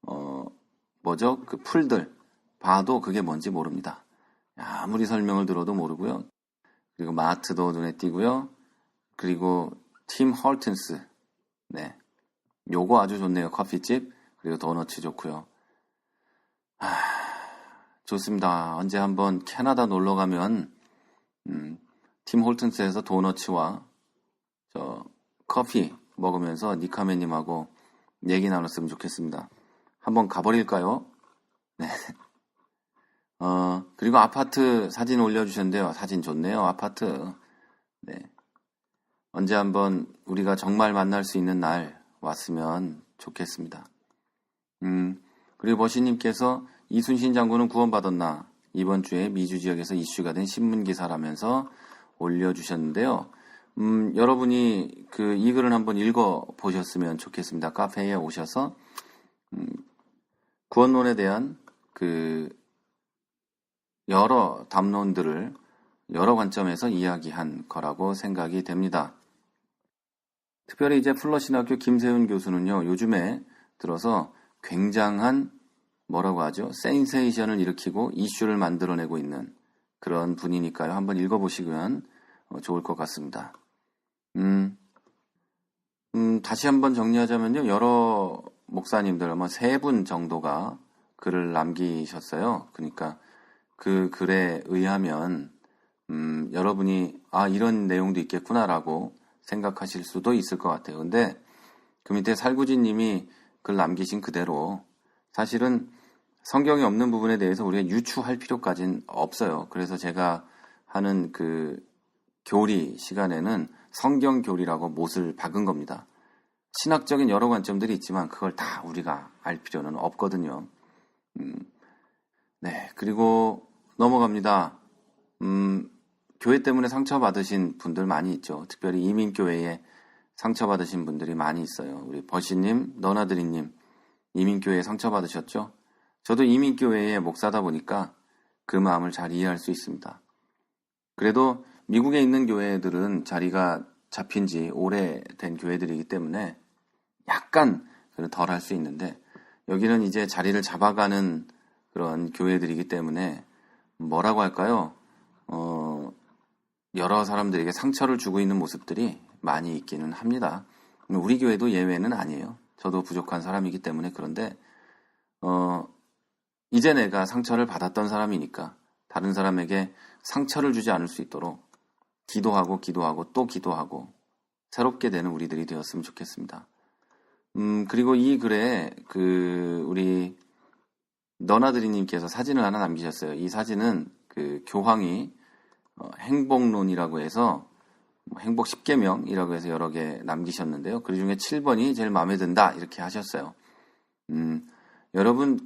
그 풀들 봐도 그게 뭔지 모릅니다. 아무리 설명을 들어도 모르고요. 그리고 마트도 눈에 띄고요. 그리고 팀 헐튼스, 네, 요거 아주 좋네요. 커피집. 그리고 도너츠 좋고요. 좋습니다. 언제 한번 캐나다 놀러 가면 팀 홀튼스에서 도너츠와 커피 먹으면서 니카맨님하고 얘기 나눴으면 좋겠습니다. 한번 가버릴까요? 네. 그리고 아파트 사진 올려주셨는데요. 사진 좋네요. 아파트. 네. 언제 한번 우리가 정말 만날 수 있는 날 왔으면 좋겠습니다. 그리고 버시님께서 이순신 장군은 구원받았나? 이번 주에 미주 지역에서 이슈가 된 신문기사라면서 올려주셨는데요. 여러분이 이 글을 한번 읽어보셨으면 좋겠습니다. 카페에 오셔서 구원론에 대한 여러 담론들을 여러 관점에서 이야기한 거라고 생각이 됩니다. 특별히 이제 플러신학교 김세훈 교수는요, 요즘에 들어서 굉장한 센세이션을 일으키고 이슈를 만들어내고 있는 그런 분이니까요. 한번 읽어보시면 좋을 것 같습니다. 다시 한번 정리하자면요. 여러 목사님들 아마 3분 정도가 글을 남기셨어요. 그러니까 그 글에 의하면 여러분이 이런 내용도 있겠구나라고 생각하실 수도 있을 것 같아요. 근데 그 밑에 살구지님이 글 남기신 그대로 사실은 성경에 없는 부분에 대해서 우리가 유추할 필요까지는 없어요. 그래서 제가 하는 교리 시간에는 성경 교리라고 못을 박은 겁니다. 신학적인 여러 관점들이 있지만 그걸 다 우리가 알 필요는 없거든요. 네, 그리고 넘어갑니다. 교회 때문에 상처받으신 분들 많이 있죠. 특별히 이민교회에 상처받으신 분들이 많이 있어요. 우리 버시님, 너나드리님, 이민교회에 상처받으셨죠? 저도 이민교회의 목사다 보니까 그 마음을 잘 이해할 수 있습니다. 그래도 미국에 있는 교회들은 자리가 잡힌 지 오래된 교회들이기 때문에 약간 덜 할 수 있는데 여기는 이제 자리를 잡아가는 그런 교회들이기 때문에 뭐라고 할까요? 여러 사람들에게 상처를 주고 있는 모습들이 많이 있기는 합니다. 우리 교회도 예외는 아니에요. 저도 부족한 사람이기 때문에. 그런데 이제 내가 상처를 받았던 사람이니까 다른 사람에게 상처를 주지 않을 수 있도록 기도하고 또 기도하고 새롭게 되는 우리들이 되었으면 좋겠습니다. 그리고 이 글에 우리 너나드리님께서 사진을 하나 남기셨어요. 이 사진은 교황이 행복론이라고 해서 행복 10계명이라고 해서 여러 개 남기셨는데요. 그 중에 7번이 제일 마음에 든다 이렇게 하셨어요. 여러분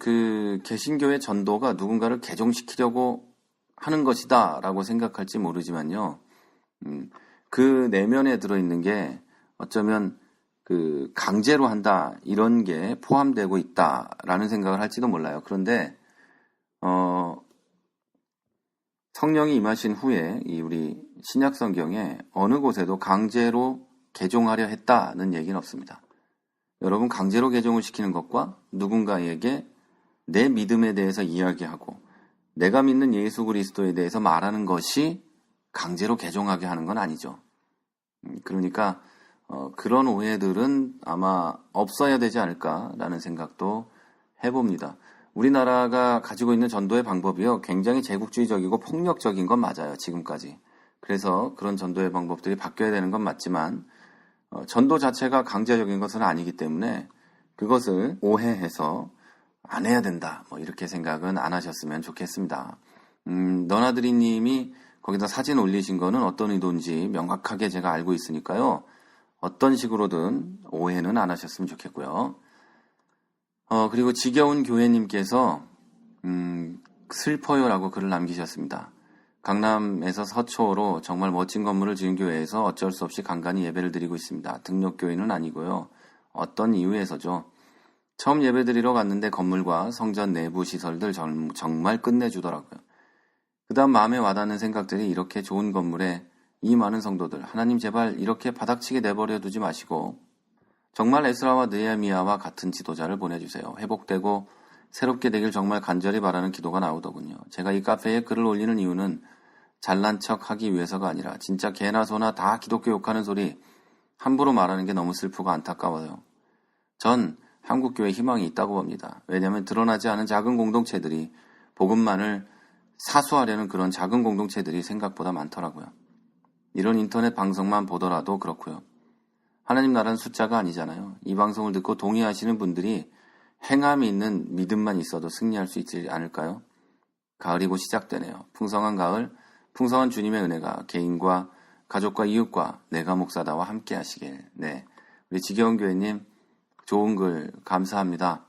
개신교의 전도가 누군가를 개종시키려고 하는 것이다 라고 생각할지 모르지만요. 그 내면에 들어있는 게 어쩌면 강제로 한다 이런 게 포함되고 있다라는 생각을 할지도 몰라요. 그런데 성령이 임하신 후에 우리 신약 성경에 어느 곳에도 강제로 개종하려 했다는 얘기는 없습니다. 여러분 강제로 개종을 시키는 것과 누군가에게 내 믿음에 대해서 이야기하고 내가 믿는 예수 그리스도에 대해서 말하는 것이 강제로 개종하게 하는 건 아니죠. 그러니까 그런 오해들은 아마 없어야 되지 않을까라는 생각도 해봅니다. 우리나라가 가지고 있는 전도의 방법이요. 굉장히 제국주의적이고 폭력적인 건 맞아요. 지금까지. 그래서 그런 전도의 방법들이 바뀌어야 되는 건 맞지만 전도 자체가 강제적인 것은 아니기 때문에 그것을 오해해서 안 해야 된다. 이렇게 생각은 안 하셨으면 좋겠습니다. 너나드리님이 거기다 사진 올리신 거는 어떤 의도인지 명확하게 제가 알고 있으니까요. 어떤 식으로든 오해는 안 하셨으면 좋겠고요. 그리고 지겨운 교회님께서 슬퍼요라고 글을 남기셨습니다. 강남에서 서초로 정말 멋진 건물을 지은 교회에서 어쩔 수 없이 간간히 예배를 드리고 있습니다. 등록교회는 아니고요. 어떤 이유에서죠. 처음 예배드리러 갔는데 건물과 성전 내부 시설들 정말 끝내주더라고요. 그 다음 마음에 와닿는 생각들이 이렇게 좋은 건물에 이 많은 성도들, 하나님 제발 이렇게 바닥치게 내버려 두지 마시고 정말 에스라와 느헤미야와 같은 지도자를 보내주세요. 회복되고 새롭게 되길 정말 간절히 바라는 기도가 나오더군요. 제가 이 카페에 글을 올리는 이유는 잘난 척 하기 위해서가 아니라 진짜 개나 소나 다 기독교 욕하는 소리 함부로 말하는 게 너무 슬프고 안타까워요. 전 한국교회에 희망이 있다고 봅니다. 왜냐하면 드러나지 않은 작은 공동체들이 복음만을 사수하려는 그런 작은 공동체들이 생각보다 많더라고요. 이런 인터넷 방송만 보더라도 그렇고요. 하나님 나라는 숫자가 아니잖아요. 이 방송을 듣고 동의하시는 분들이 행함이 있는 믿음만 있어도 승리할 수 있지 않을까요? 가을이 곧 시작되네요. 풍성한 가을, 풍성한 주님의 은혜가 개인과 가족과 이웃과 내가 목사다와 함께 하시길. 네, 우리 지겨운 교회님 좋은 글 감사합니다.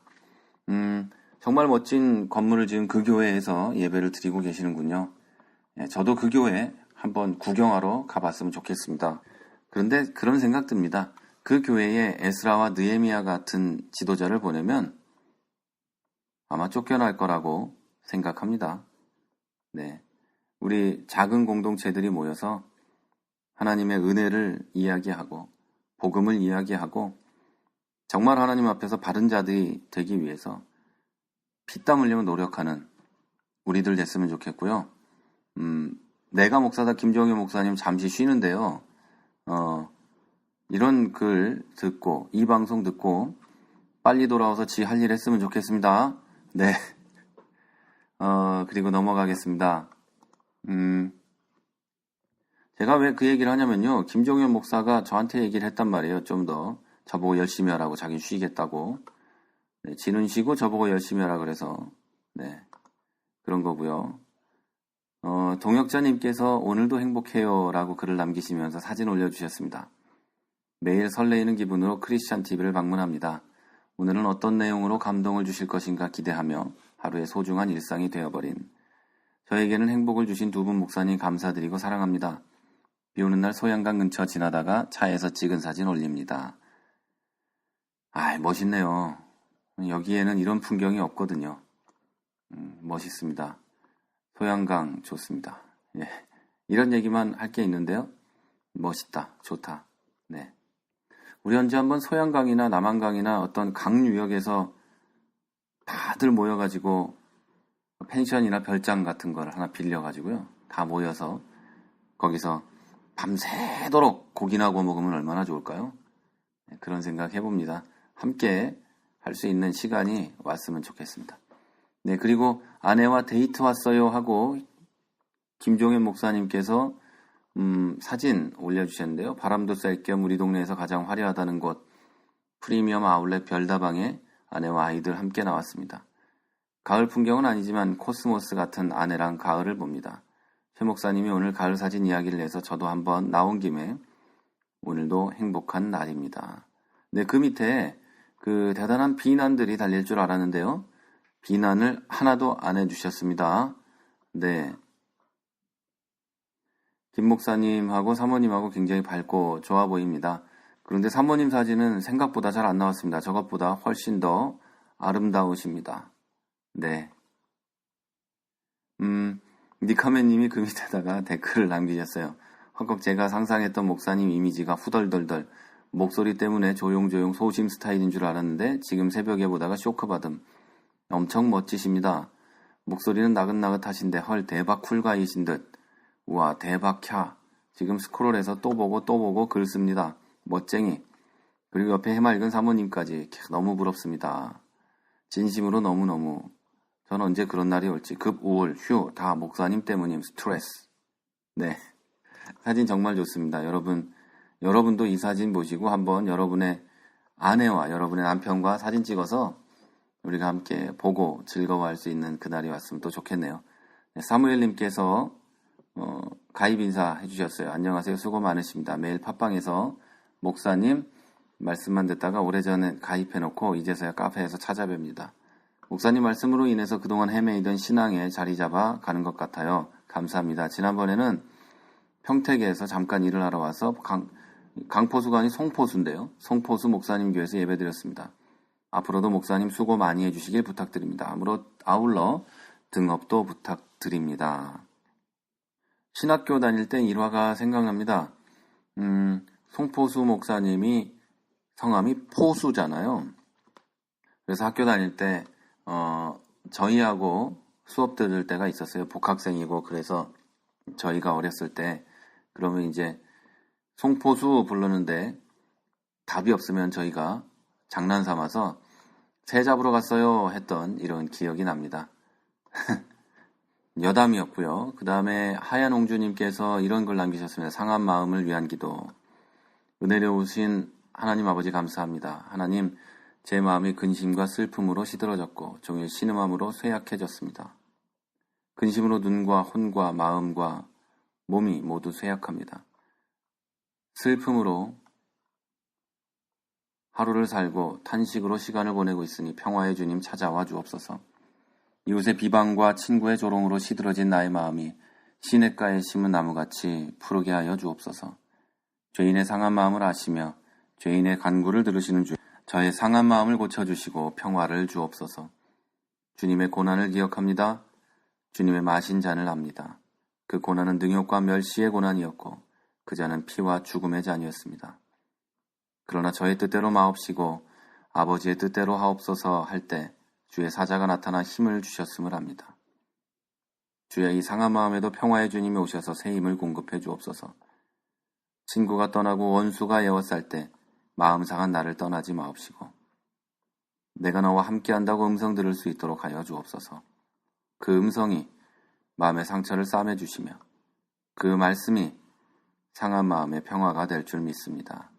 정말 멋진 건물을 지은 그 교회에서 예배를 드리고 계시는군요. 네, 저도 그 교회 한번 구경하러 가봤으면 좋겠습니다. 그런데 그런 생각 듭니다. 그 교회에 에스라와 느헤미야 같은 지도자를 보내면 아마 쫓겨날 거라고 생각합니다. 네, 우리 작은 공동체들이 모여서 하나님의 은혜를 이야기하고 복음을 이야기하고 정말 하나님 앞에서 바른 자들이 되기 위해서 피땀 흘리며 노력하는 우리들 됐으면 좋겠고요. 내가 목사다 김종현 목사님 잠시 쉬는데요. 이런 글 듣고 이 방송 듣고 빨리 돌아와서 지 할 일 했으면 좋겠습니다. 네. 그리고 넘어가겠습니다. 제가 왜 그 얘기를 하냐면요. 김종현 목사가 저한테 얘기를 했단 말이에요. 좀 더 저보고 열심히 하라고, 자기 쉬겠다고. 네, 지는 쉬고 저보고 열심히 하라 그래서 네, 그런 거고요. 동역자님께서 오늘도 행복해요 라고 글을 남기시면서 사진 올려주셨습니다. 매일 설레이는 기분으로 크리스찬 TV를 방문합니다. 오늘은 어떤 내용으로 감동을 주실 것인가 기대하며 하루의 소중한 일상이 되어버린 저에게는 행복을 주신 두 분 목사님 감사드리고 사랑합니다. 비오는 날 소양강 근처 지나다가 차에서 찍은 사진 올립니다. 멋있네요. 여기에는 이런 풍경이 없거든요. 멋있습니다. 소양강 좋습니다. 예. 이런 얘기만 할 게 있는데요. 멋있다, 좋다. 네. 우리 언제 한번 소양강이나 남한강이나 어떤 강 유역에서 다들 모여가지고 펜션이나 별장 같은 걸 하나 빌려가지고요. 다 모여서 거기서 밤새도록 고기나 구워 먹으면 얼마나 좋을까요? 네, 그런 생각 해봅니다. 함께 할 수 있는 시간이 왔으면 좋겠습니다. 네, 그리고 아내와 데이트 왔어요 하고 김종현 목사님께서 사진 올려주셨는데요. 바람도 쐴 겸 우리 동네에서 가장 화려하다는 곳 프리미엄 아울렛 별다방에 아내와 아이들 함께 나왔습니다. 가을 풍경은 아니지만 코스모스 같은 아내랑 가을을 봅니다. 최 목사님이 오늘 가을 사진 이야기를 해서 저도 한번 나온 김에 오늘도 행복한 날입니다. 네, 그 밑에 그 대단한 비난들이 달릴 줄 알았는데요. 비난을 하나도 안 해주셨습니다. 네. 김 목사님하고 사모님하고 굉장히 밝고 좋아 보입니다. 그런데 사모님 사진은 생각보다 잘 안 나왔습니다. 저것보다 훨씬 더 아름다우십니다. 네. 니카맨님이 그 밑에다가 댓글을 남기셨어요. 헛걱 제가 상상했던 목사님 이미지가 후덜덜덜 목소리 때문에 조용조용 소심 스타일인 줄 알았는데 지금 새벽에 보다가 쇼크받음. 엄청 멋지십니다. 목소리는 나긋나긋하신데 헐 대박 쿨가이신 듯. 우와 대박 캬. 지금 스크롤해서 또 보고 글 씁니다. 멋쟁이. 그리고 옆에 해맑은 사모님까지 너무 부럽습니다. 진심으로 너무너무. 전 언제 그런 날이 올지 급 우울, 휴, 다 목사님 때문임 스트레스. 네, 사진 정말 좋습니다. 여러분도 이 사진 보시고 한번 여러분의 아내와 여러분의 남편과 사진 찍어서 우리가 함께 보고 즐거워할 수 있는 그날이 왔으면 또 좋겠네요. 네, 사무엘님께서 가입 인사 해주셨어요. 안녕하세요. 수고 많으십니다. 매일 팟빵에서 목사님 말씀만 듣다가 오래전에 가입해놓고 이제서야 카페에서 찾아뵙니다. 목사님 말씀으로 인해서 그동안 헤매이던 신앙에 자리 잡아 가는 것 같아요. 감사합니다. 지난번에는 평택에서 잠깐 일을 하러 와서 강포수가 아닌 송포수인데요. 송포수 목사님 교회에서 예배드렸습니다. 앞으로도 목사님 수고 많이 해주시길 부탁드립니다. 아울러 등업도 부탁드립니다. 신학교 다닐 때 일화가 생각납니다. 송포수 목사님이 성함이 포수잖아요. 그래서 학교 다닐 때 저희하고 수업 들을 때가 있었어요. 복학생이고 그래서 저희가 어렸을 때 그러면 이제 송포수 부르는데 답이 없으면 저희가 장난 삼아서 새 잡으러 갔어요 했던 이런 기억이 납니다. 여담이었고요. 그 다음에 하얀옹주님께서 이런 글 남기셨습니다. 상한 마음을 위한 기도. 은혜로우신 하나님 아버지 감사합니다. 하나님, 제 마음이 근심과 슬픔으로 시들어졌고 종일 신음함으로 쇠약해졌습니다. 근심으로 눈과 혼과 마음과 몸이 모두 쇠약합니다. 슬픔으로 하루를 살고 탄식으로 시간을 보내고 있으니 평화의 주님 찾아와 주옵소서. 이웃의 비방과 친구의 조롱으로 시들어진 나의 마음이 시냇가에 심은 나무같이 푸르게 하여 주옵소서. 죄인의 상한 마음을 아시며 죄인의 간구를 들으시는 주, 저의 상한 마음을 고쳐주시고 평화를 주옵소서. 주님의 고난을 기억합니다. 주님의 마신 잔을 압니다. 그 고난은 능욕과 멸시의 고난이었고 그 잔은 피와 죽음의 잔이었습니다. 그러나 저의 뜻대로 마옵시고 아버지의 뜻대로 하옵소서 할 때 주의 사자가 나타나 힘을 주셨음을 압니다. 주의 이 상한 마음에도 평화의 주님이 오셔서 새 힘을 공급해 주옵소서. 친구가 떠나고 원수가 에워쌀 때 마음 상한 나를 떠나지 마옵시고 내가 너와 함께한다고 음성 들을 수 있도록 하여 주옵소서. 그 음성이 마음의 상처를 싸매 주시며 그 말씀이 상한 마음의 평화가 될 줄 믿습니다.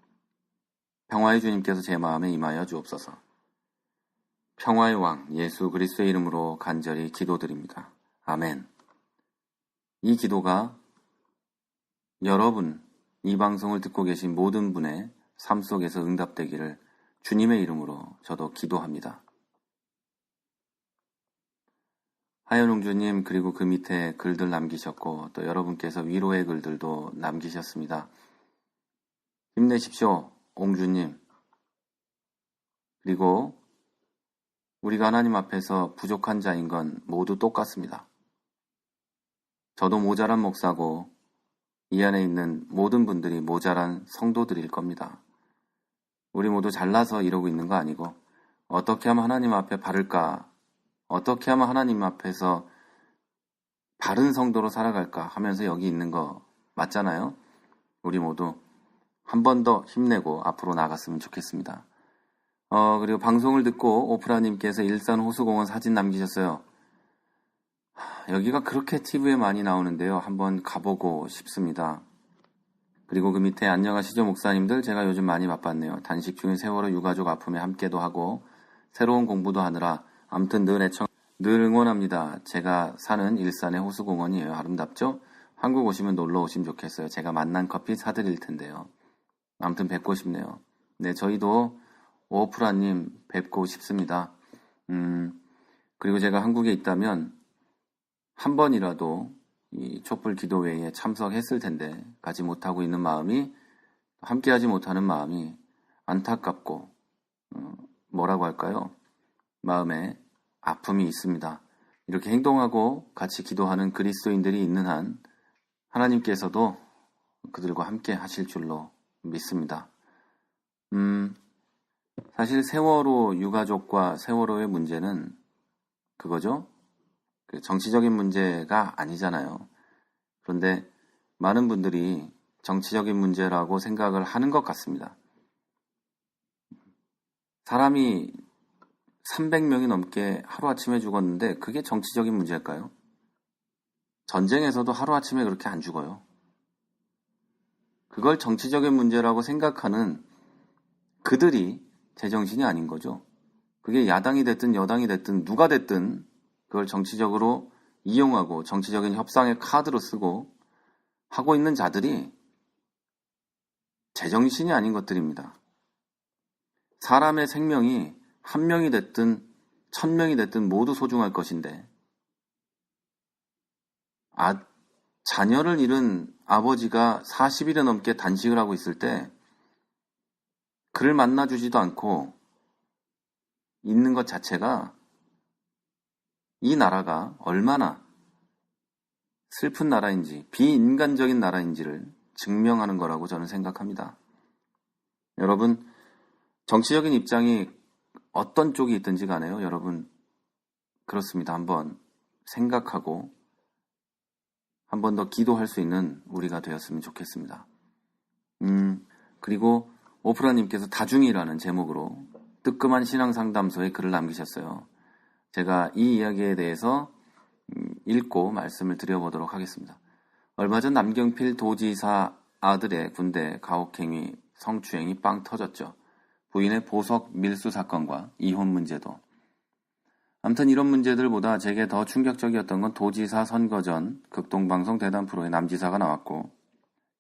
평화의 주님께서 제 마음에 임하여 주옵소서. 평화의 왕 예수 그리스도의 이름으로 간절히 기도드립니다. 아멘. 이 기도가 여러분, 이 방송을 듣고 계신 모든 분의 삶 속에서 응답되기를 주님의 이름으로 저도 기도합니다. 하연웅주님, 그리고 그 밑에 글들 남기셨고 또 여러분께서 위로의 글들도 남기셨습니다. 힘내십시오, 옹주님. 그리고 우리가 하나님 앞에서 부족한 자인 건 모두 똑같습니다. 저도 모자란 목사고 이 안에 있는 모든 분들이 모자란 성도들일 겁니다. 우리 모두 잘나서 이러고 있는 거 아니고 어떻게 하면 하나님 앞에 바를까? 어떻게 하면 하나님 앞에서 바른 성도로 살아갈까 하면서 여기 있는 거 맞잖아요? 우리 모두 한 번 더 힘내고 앞으로 나갔으면 좋겠습니다. 그리고 방송을 듣고 오프라님께서 일산 호수공원 사진 남기셨어요. 여기가 그렇게 TV에 많이 나오는데요. 한번 가보고 싶습니다. 그리고 그 밑에 안녕하시죠 목사님들, 제가 요즘 많이 바빴네요. 단식 중인 세월호 유가족 아픔에 함께도 하고 새로운 공부도 하느라 아무튼 늘 응원합니다. 제가 사는 일산의 호수공원이에요. 아름답죠? 한국 오시면 놀러 오시면 좋겠어요. 제가 만난 커피 사드릴 텐데요. 아무튼 뵙고 싶네요. 네, 저희도 오프라님 뵙고 싶습니다. 그리고 제가 한국에 있다면 한 번이라도 이 촛불 기도회에 참석했을 텐데 가지 못하고 있는 마음이, 함께하지 못하는 마음이 안타깝고 뭐라고 할까요? 마음에 아픔이 있습니다. 이렇게 행동하고 같이 기도하는 그리스도인들이 있는 한 하나님께서도 그들과 함께 하실 줄로 믿습니다. 사실 세월호 유가족과 세월호의 문제는 그거죠. 정치적인 문제가 아니잖아요. 그런데 많은 분들이 정치적인 문제라고 생각을 하는 것 같습니다. 사람이 300명이 넘게 하루아침에 죽었는데 그게 정치적인 문제일까요? 전쟁에서도 하루아침에 그렇게 안 죽어요. 그걸 정치적인 문제라고 생각하는 그들이 제정신이 아닌 거죠. 그게 야당이 됐든 여당이 됐든 누가 됐든 그걸 정치적으로 이용하고 정치적인 협상의 카드로 쓰고 하고 있는 자들이 제정신이 아닌 것들입니다. 사람의 생명이 한 명이 됐든 1000명이 됐든 모두 소중할 것인데 자녀를 잃은 아버지가 40일이 넘게 단식을 하고 있을 때 그를 만나주지도 않고 있는 것 자체가 이 나라가 얼마나 슬픈 나라인지, 비인간적인 나라인지를 증명하는 거라고 저는 생각합니다. 여러분, 정치적인 입장이 어떤 쪽이 있든지 간에요. 여러분, 그렇습니다. 한번 생각하고 한 번 더 기도할 수 있는 우리가 되었으면 좋겠습니다. 그리고 오프라님께서 다중이라는 제목으로 뜨끔한 신앙상담소에 글을 남기셨어요. 제가 이 이야기에 대해서 읽고 말씀을 드려보도록 하겠습니다. 얼마 전 남경필 도지사 아들의 군대 가혹행위, 성추행이 빵 터졌죠. 부인의 보석 밀수 사건과 이혼 문제도. 아무튼 이런 문제들보다 제게 더 충격적이었던 건 도지사 선거 전 극동방송 대담 프로에 남지사가 나왔고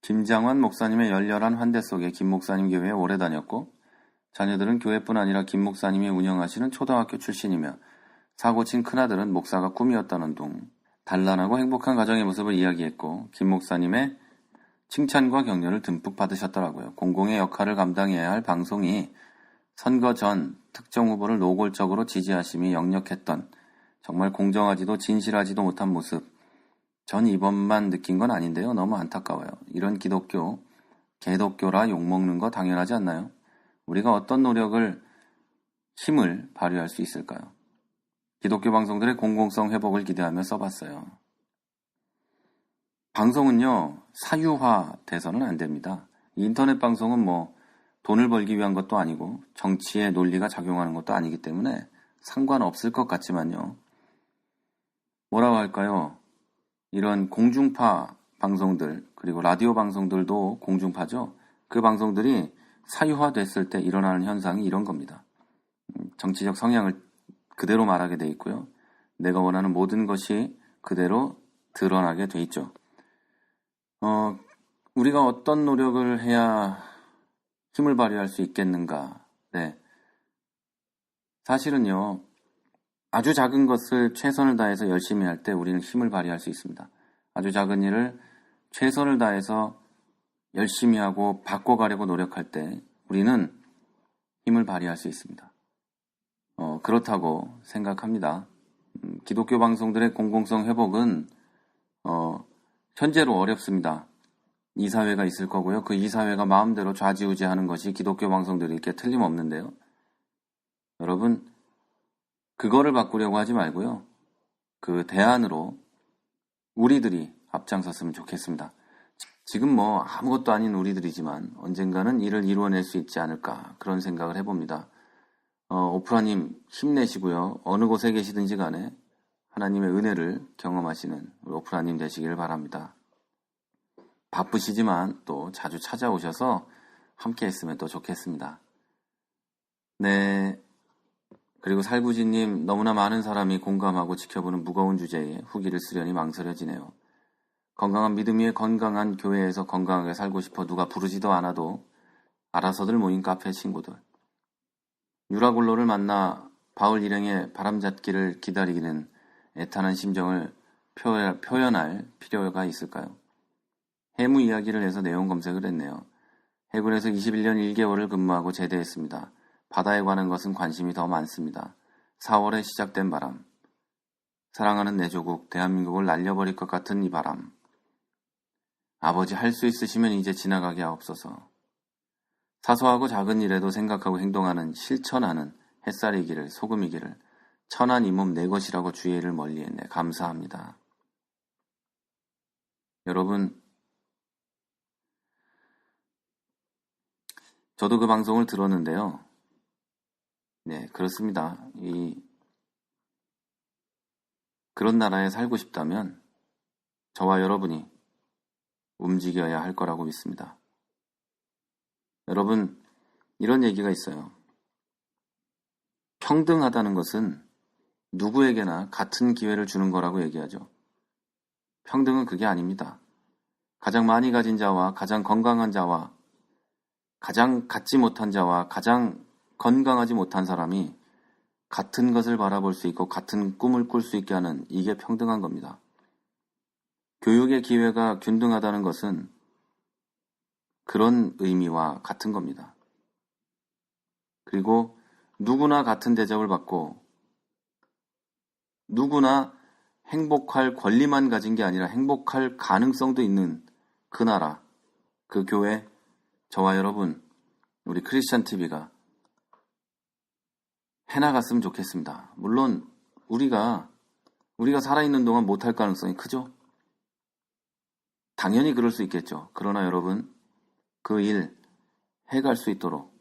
김장환 목사님의 열렬한 환대 속에 김 목사님 교회에 오래 다녔고 자녀들은 교회뿐 아니라 김 목사님이 운영하시는 초등학교 출신이며 사고친 큰아들은 목사가 꿈이었다는 둥 단란하고 행복한 가정의 모습을 이야기했고 김 목사님의 칭찬과 격려를 듬뿍 받으셨더라고요. 공공의 역할을 감당해야 할 방송이 선거 전 특정 후보를 노골적으로 지지하심이 역력했던 정말 공정하지도 진실하지도 못한 모습. 전 이번만 느낀 건 아닌데요. 너무 안타까워요. 이런 기독교, 개독교라 욕먹는 거 당연하지 않나요? 우리가 어떤 노력을, 힘을 발휘할 수 있을까요? 기독교 방송들의 공공성 회복을 기대하며 써봤어요. 방송은요, 사유화 돼서는 안 됩니다. 인터넷 방송은 뭐 돈을 벌기 위한 것도 아니고 정치의 논리가 작용하는 것도 아니기 때문에 상관없을 것 같지만요. 뭐라고 할까요? 이런 공중파 방송들 그리고 라디오 방송들도 공중파죠. 그 방송들이 사유화됐을 때 일어나는 현상이 이런 겁니다. 정치적 성향을 그대로 말하게 돼 있고요. 내가 원하는 모든 것이 그대로 드러나게 돼 있죠. 우리가 어떤 노력을 해야 힘을 발휘할 수 있겠는가? 네. 사실은요, 아주 작은 것을 최선을 다해서 열심히 할 때 우리는 힘을 발휘할 수 있습니다. 아주 작은 일을 최선을 다해서 열심히 하고 바꿔가려고 노력할 때 우리는 힘을 발휘할 수 있습니다. 그렇다고 생각합니다. 기독교 방송들의 공공성 회복은 현재로 어렵습니다. 이사회가 있을 거고요. 그 이사회가 마음대로 좌지우지하는 것이 기독교 방송들이 이렇게 틀림없는데요. 여러분, 그거를 바꾸려고 하지 말고요. 그 대안으로 우리들이 앞장섰으면 좋겠습니다. 지금 뭐 아무것도 아닌 우리들이지만 언젠가는 이를 이루어낼 수 있지 않을까 그런 생각을 해봅니다. 오프라님 힘내시고요. 어느 곳에 계시든지 간에 하나님의 은혜를 경험하시는 우리 오프라님 되시기를 바랍니다. 바쁘시지만 또 자주 찾아오셔서 함께 했으면 또 좋겠습니다. 네. 그리고 살구지님 너무나 많은 사람이 공감하고 지켜보는 무거운 주제에 후기를 쓰려니 망설여지네요. 건강한 믿음 위에 건강한 교회에서 건강하게 살고 싶어 누가 부르지도 않아도 알아서들 모인 카페 친구들. 유라굴로를 만나 바울 일행의 바람잡기를 기다리기는 애타는 심정을 표현할 필요가 있을까요? 해무 이야기를 해서 내용 검색을 했네요. 해군에서 21년 1개월을 근무하고 제대했습니다. 바다에 관한 것은 관심이 더 많습니다. 4월에 시작된 바람. 사랑하는 내 조국, 대한민국을 날려버릴 것 같은 이 바람. 아버지 할 수 있으시면 이제 지나가게 하옵소서. 사소하고 작은 일에도 생각하고 행동하는 실천하는 햇살이기를 소금이기를 천한 이 몸 내 것이라고 주의를 멀리했네. 감사합니다. 여러분, 저도 그 방송을 들었는데요. 네, 그렇습니다. 그런 나라에 살고 싶다면 저와 여러분이 움직여야 할 거라고 믿습니다. 여러분, 이런 얘기가 있어요. 평등하다는 것은 누구에게나 같은 기회를 주는 거라고 얘기하죠. 평등은 그게 아닙니다. 가장 많이 가진 자와 가장 건강한 자와 가장 갖지 못한 자와 가장 건강하지 못한 사람이 같은 것을 바라볼 수 있고 같은 꿈을 꿀 수 있게 하는 이게 평등한 겁니다. 교육의 기회가 균등하다는 것은 그런 의미와 같은 겁니다. 그리고 누구나 같은 대접을 받고 누구나 행복할 권리만 가진 게 아니라 행복할 가능성도 있는 그 나라, 그 교회, 저와 여러분, 우리 크리스찬 TV가 해나갔으면 좋겠습니다. 물론 우리가 살아있는 동안 못할 가능성이 크죠? 당연히 그럴 수 있겠죠. 그러나 여러분, 그 일 해갈 수 있도록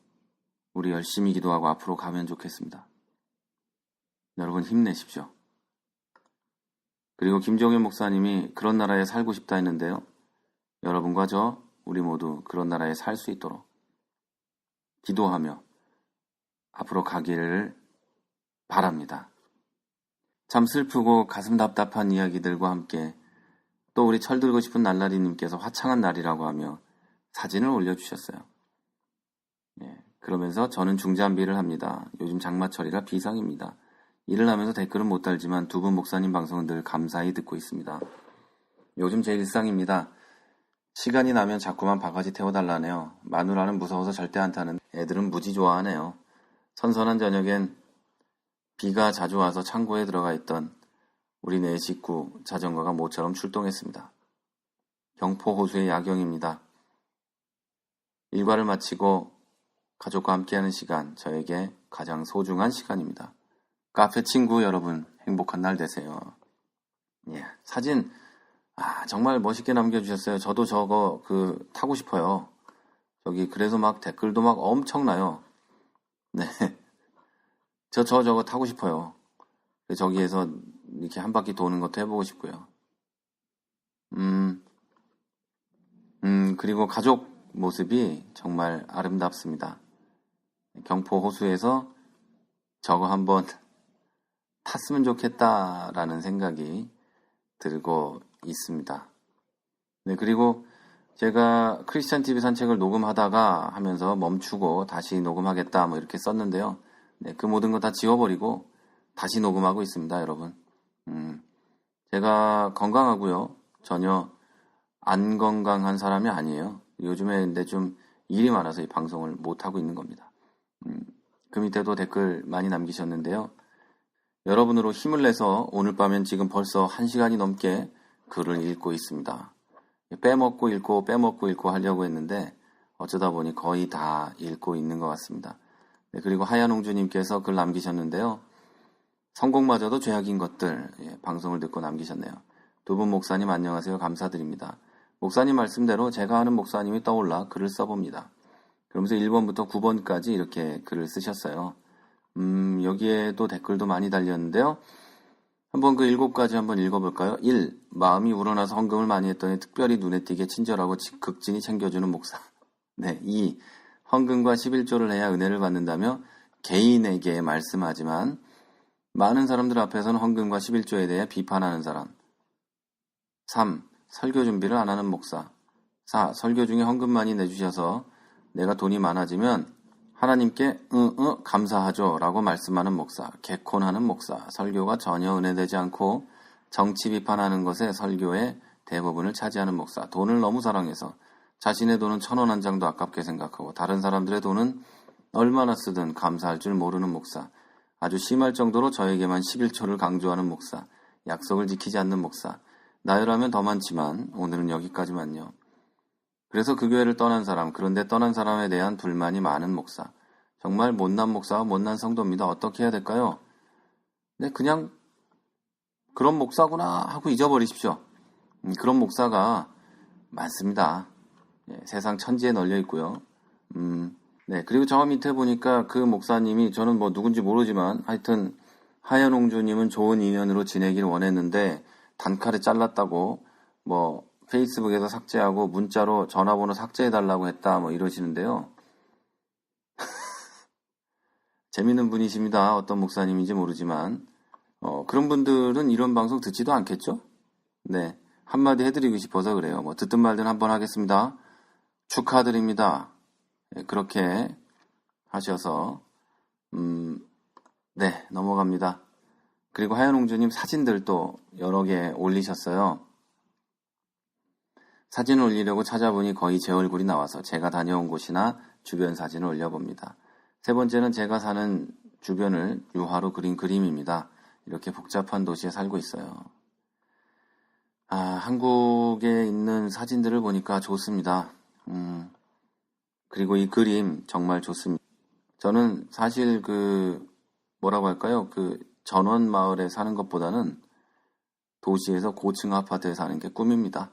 우리 열심히 기도하고 앞으로 가면 좋겠습니다. 여러분 힘내십시오. 그리고 김종현 목사님이 그런 나라에 살고 싶다 했는데요. 여러분과 저, 우리 모두 그런 나라에 살 수 있도록 기도하며 앞으로 가기를 바랍니다. 참 슬프고 가슴 답답한 이야기들과 함께 또 우리 철들고 싶은 날라리님께서 화창한 날이라고 하며 사진을 올려주셨어요. 그러면서 저는 중잠비를 합니다. 요즘 장마철이라 비상입니다. 일을 하면서 댓글은 못 달지만 두 분 목사님 방송은 늘 감사히 듣고 있습니다. 요즘 제 일상입니다. 시간이 나면 자꾸만 바가지 태워달라네요. 마누라는 무서워서 절대 안 타는 애들은 무지 좋아하네요. 선선한 저녁엔 비가 자주 와서 창고에 들어가 있던 우리 네 식구 자전거가 모처럼 출동했습니다. 경포 호수의 야경입니다. 일과를 마치고 가족과 함께하는 시간, 저에게 가장 소중한 시간입니다. 카페 친구 여러분, 행복한 날 되세요. 사진 정말 멋있게 남겨주셨어요. 저도 저거 타고 싶어요. 그래서 막 댓글도 막 엄청나요. 네, 저거 타고 싶어요. 저기에서 이렇게 한 바퀴 도는 것도 해보고 싶고요. 그리고 가족 모습이 정말 아름답습니다. 경포 호수에서 저거 한번 탔으면 좋겠다라는 생각이 들고 있습니다. 네, 그리고 제가 크리스찬 TV 산책을 녹음하다가 하면서 멈추고 다시 녹음하겠다 이렇게 썼는데요. 네, 그 모든 거 다 지워버리고 다시 녹음하고 있습니다, 여러분. 제가 건강하고요. 전혀 안 건강한 사람이 아니에요. 요즘에 근데 좀 일이 많아서 이 방송을 못하고 있는 겁니다. 그 밑에도 댓글 많이 남기셨는데요. 여러분으로 힘을 내서 오늘 밤엔 지금 벌써 1시간이 넘게 글을 읽고 있습니다. 빼먹고 읽고 하려고 했는데 어쩌다 보니 거의 다 읽고 있는 것 같습니다. 네, 그리고 하얀홍주님께서 글 남기셨는데요. 성공마저도 죄악인 것들, 방송을 듣고 남기셨네요. 두 분 목사님 안녕하세요. 감사드립니다. 목사님 말씀대로 제가 아는 목사님이 떠올라 글을 써봅니다. 그러면서 1번부터 9번까지 이렇게 글을 쓰셨어요. 여기에도 댓글도 많이 달렸는데요. 한번 그 7가지 한번 읽어볼까요? 1. 마음이 우러나서 헌금을 많이 했더니 특별히 눈에 띄게 친절하고 극진히 챙겨주는 목사. 네. 2. 헌금과 11조를 해야 은혜를 받는다며 개인에게 말씀하지만 많은 사람들 앞에서는 헌금과 11조에 대해 비판하는 사람. 3. 설교 준비를 안 하는 목사. 4. 설교 중에 헌금 많이 내주셔서 내가 돈이 많아지면 하나님께 감사하죠 라고 말씀하는 목사. 개콘하는 목사. 설교가 전혀 은혜되지 않고 정치 비판하는 것에 설교의 대부분을 차지하는 목사. 돈을 너무 사랑해서 자신의 돈은 1,000원 한 장도 아깝게 생각하고 다른 사람들의 돈은 얼마나 쓰든 감사할 줄 모르는 목사. 아주 심할 정도로 저에게만 11조를 강조하는 목사. 약속을 지키지 않는 목사. 나열하면 더 많지만 오늘은 여기까지만요. 그래서 그 교회를 떠난 사람, 그런데 떠난 사람에 대한 불만이 많은 목사. 정말 못난 목사와 못난 성도입니다. 어떻게 해야 될까요? 네, 그냥 그런 목사구나 하고 잊어버리십시오. 그런 목사가 많습니다. 네, 세상 천지에 널려 있고요. 네, 그리고 저 밑에 보니까 그 목사님이 저는 누군지 모르지만 하여튼 하얀홍주님은 좋은 인연으로 지내길 원했는데 단칼에 잘랐다고 페이스북에서 삭제하고 문자로 전화번호 삭제해달라고 했다 이러시는데요. 재밌는 분이십니다. 어떤 목사님인지 모르지만 그런 분들은 이런 방송 듣지도 않겠죠? 네, 한마디 해드리고 싶어서 그래요. 듣든 말든 한번 하겠습니다. 축하드립니다. 네, 그렇게 하셔서 네, 넘어갑니다. 그리고 하얀홍주님 사진들도 여러 개 올리셨어요. 사진을 올리려고 찾아보니 거의 제 얼굴이 나와서 제가 다녀온 곳이나 주변 사진을 올려봅니다. 세 번째는 제가 사는 주변을 유화로 그린 그림입니다. 이렇게 복잡한 도시에 살고 있어요. 한국에 있는 사진들을 보니까 좋습니다. 그리고 이 그림 정말 좋습니다. 저는 사실 뭐라고 할까요? 전원 마을에 사는 것보다는 도시에서 고층 아파트에 사는 게 꿈입니다.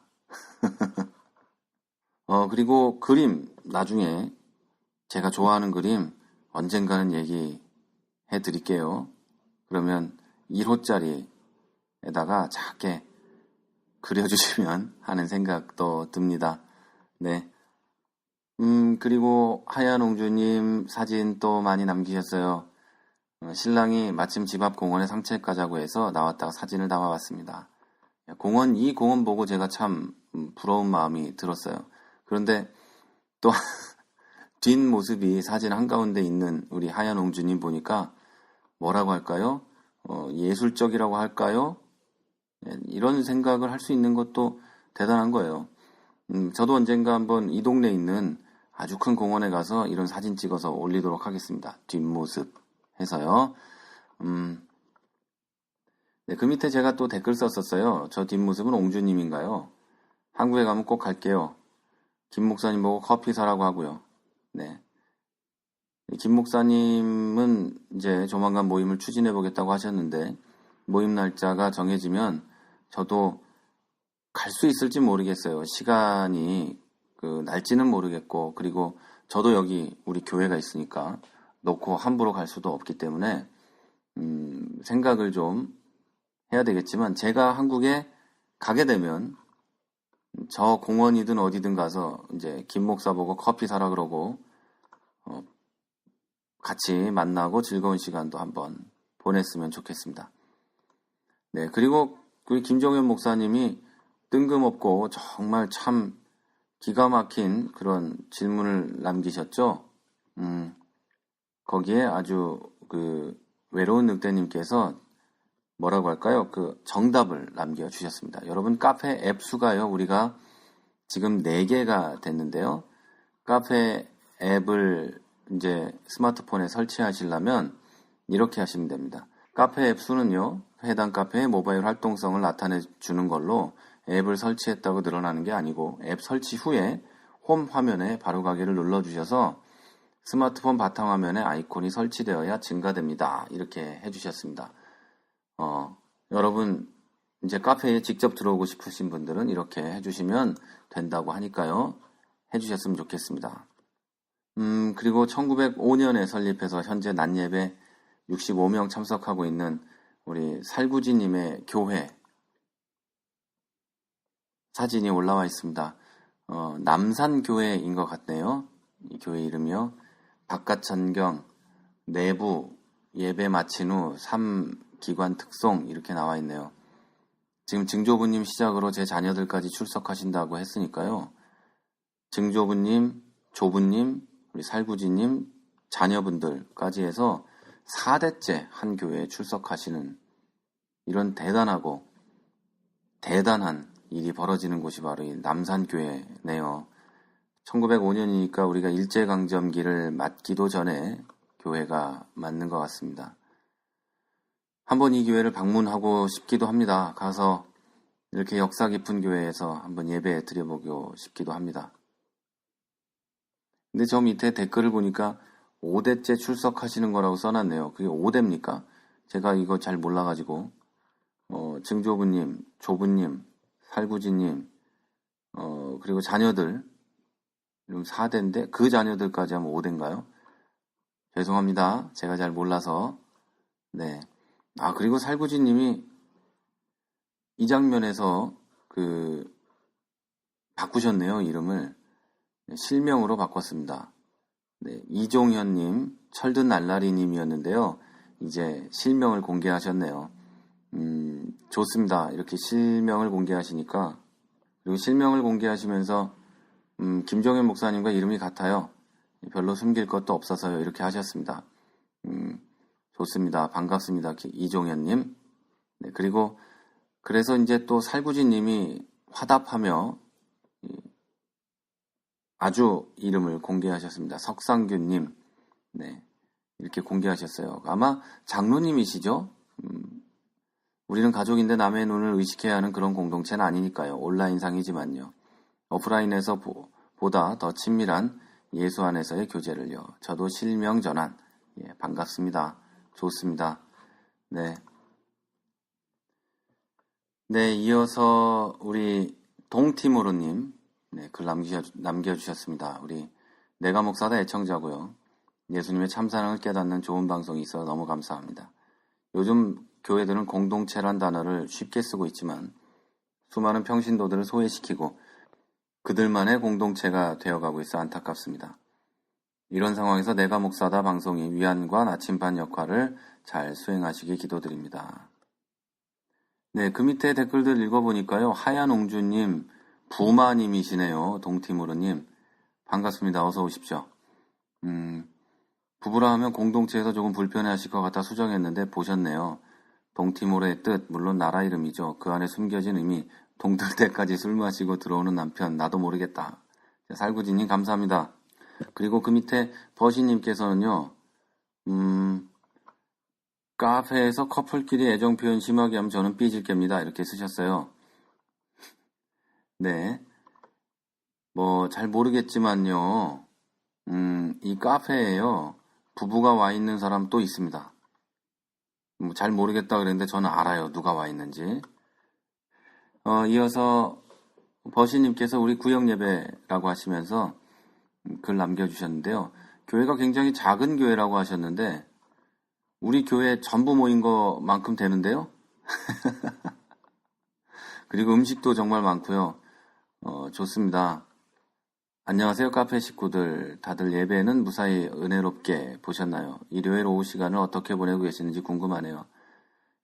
그리고 그림, 나중에 제가 좋아하는 그림 언젠가는 얘기해 드릴게요. 그러면 1호짜리에다가 작게 그려주시면 하는 생각도 듭니다. 네. 그리고 하얀옹주님 사진 또 많이 남기셨어요. 신랑이 마침 집 앞 공원에 산책 가자고 해서 나왔다가 사진을 담아봤습니다. 이 공원 보고 제가 참 부러운 마음이 들었어요. 그런데 또 뒷모습이 사진 한가운데 있는 우리 하얀옹주님 보니까 뭐라고 할까요? 예술적이라고 할까요? 이런 생각을 할 수 있는 것도 대단한 거예요. 저도 언젠가 한번 이 동네에 있는 아주 큰 공원에 가서 이런 사진 찍어서 올리도록 하겠습니다. 뒷모습 해서요. 네, 그 밑에 제가 또 댓글 썼었어요. 저 뒷모습은 옹주님인가요? 한국에 가면 꼭 갈게요. 김 목사님 보고 커피 사라고 하고요. 네. 김 목사님은 이제 조만간 모임을 추진해 보겠다고 하셨는데 모임 날짜가 정해지면 저도 갈 수 있을지 모르겠어요. 시간이 날지는 모르겠고 그리고 저도 여기 우리 교회가 있으니까 놓고 함부로 갈 수도 없기 때문에 생각을 좀 해야 되겠지만 제가 한국에 가게 되면 저 공원이든 어디든 가서 이제 김 목사 보고 커피 사라 그러고 같이 만나고 즐거운 시간도 한번 보냈으면 좋겠습니다. 네, 그리고 우리 김종현 목사님이 뜬금없고 정말 참 기가 막힌 그런 질문을 남기셨죠. 거기에 아주 외로운 늑대님께서 뭐라고 할까요? 정답을 남겨주셨습니다. 여러분 카페 앱 수가요. 우리가 지금 4개가 됐는데요. 카페 앱을 이제 스마트폰에 설치하시려면 이렇게 하시면 됩니다. 카페 앱 수는요. 해당 카페의 모바일 활동성을 나타내 주는 걸로 앱을 설치했다고 늘어나는 게 아니고 앱 설치 후에 홈 화면에 바로 가기를 눌러주셔서 스마트폰 바탕화면에 아이콘이 설치되어야 증가됩니다. 이렇게 해주셨습니다. 여러분 이제 카페에 직접 들어오고 싶으신 분들은 이렇게 해주시면 된다고 하니까요. 해주셨으면 좋겠습니다. 그리고 1905년에 설립해서 현재 낮 예배 65명 참석하고 있는 우리 살구지님의 교회 사진이 올라와 있습니다. 남산교회인 것 같네요. 이 교회 이름이요. 바깥 전경, 내부 예배 마친 후 3기관 특송 이렇게 나와 있네요. 지금 증조부님 시작으로 제 자녀들까지 출석하신다고 했으니까요. 증조부님, 조부님, 우리 살구지님, 자녀분들까지 해서 4대째 한 교회에 출석하시는 이런 대단한 일이 벌어지는 곳이 바로 이 남산교회네요. 1905년이니까 우리가 일제강점기를 맞기도 전에 교회가 맞는 것 같습니다. 한번 이 교회를 방문하고 싶기도 합니다. 가서 이렇게 역사 깊은 교회에서 한번 예배 드려보고 싶기도 합니다. 근데 저 밑에 댓글을 보니까 5대째 출석하시는 거라고 써놨네요. 그게 5대입니까? 제가 이거 잘 몰라가지고 증조부님, 조부님, 살구지님 그리고 자녀들 4대인데 그 자녀들까지 하면 5대인가요? 죄송합니다. 제가 잘 몰라서. 네. 그리고 살구지님이 이 장면에서 바꾸셨네요. 이름을 실명으로 바꿨습니다. 네, 이종현님, 철든날라리님이었는데요. 이제 실명을 공개하셨네요. 좋습니다. 이렇게 실명을 공개하시니까. 그리고 실명을 공개하시면서 김종현 목사님과 이름이 같아요. 별로 숨길 것도 없어서요. 이렇게 하셨습니다. 좋습니다. 반갑습니다. 이종현님. 네, 그리고 그래서 이제 또 살구지님이 화답하며 아주 이름을 공개하셨습니다. 석상규님, 네, 이렇게 공개하셨어요. 아마 장로님이시죠? 우리는 가족인데 남의 눈을 의식해야 하는 그런 공동체는 아니니까요. 온라인상이지만요. 오프라인에서 보다 더 친밀한 예수 안에서의 교제를요. 저도 실명 전환. 예, 반갑습니다. 좋습니다. 네. 네, 이어서 우리 동티모르님, 네, 글 남겨주셨습니다. 우리 내가 목사다 애청자고요. 예수님의 참사랑을 깨닫는 좋은 방송이 있어 너무 감사합니다. 요즘 교회들은 공동체란 단어를 쉽게 쓰고 있지만 수많은 평신도들을 소외시키고 그들만의 공동체가 되어가고 있어 안타깝습니다. 이런 상황에서 내가 목사다 방송이 위안과 나침반 역할을 잘 수행하시길 기도드립니다. 네, 그 밑에 댓글들 읽어보니까요. 하얀옹주님, 부마님이시네요. 동티모르님. 반갑습니다. 어서 오십시오. 부부라 하면 공동체에서 조금 불편해하실 것 같아 수정했는데 보셨네요. 동티모르의 뜻, 물론 나라 이름이죠. 그 안에 숨겨진 의미, 동들 때까지 술 마시고 들어오는 남편, 나도 모르겠다. 살구지님 감사합니다. 그리고 그 밑에 버시님께서는요. 카페에서 커플끼리 애정 표현 심하게 하면 저는 삐질 겁니다. 이렇게 쓰셨어요. 네. 뭐 잘 모르겠지만요. 이 카페에요. 부부가 와 있는 사람 또 있습니다. 뭐 잘 모르겠다 그랬는데 저는 알아요. 누가 와 있는지. 이어서 버시님께서 우리 구역예배라고 하시면서 글 남겨주셨는데요. 교회가 굉장히 작은 교회라고 하셨는데 우리 교회 전부 모인 것만큼 되는데요. 그리고 음식도 정말 많고요. 좋습니다. 안녕하세요 카페 식구들. 다들 예배는 무사히 은혜롭게 보셨나요? 일요일 오후 시간을 어떻게 보내고 계시는지 궁금하네요.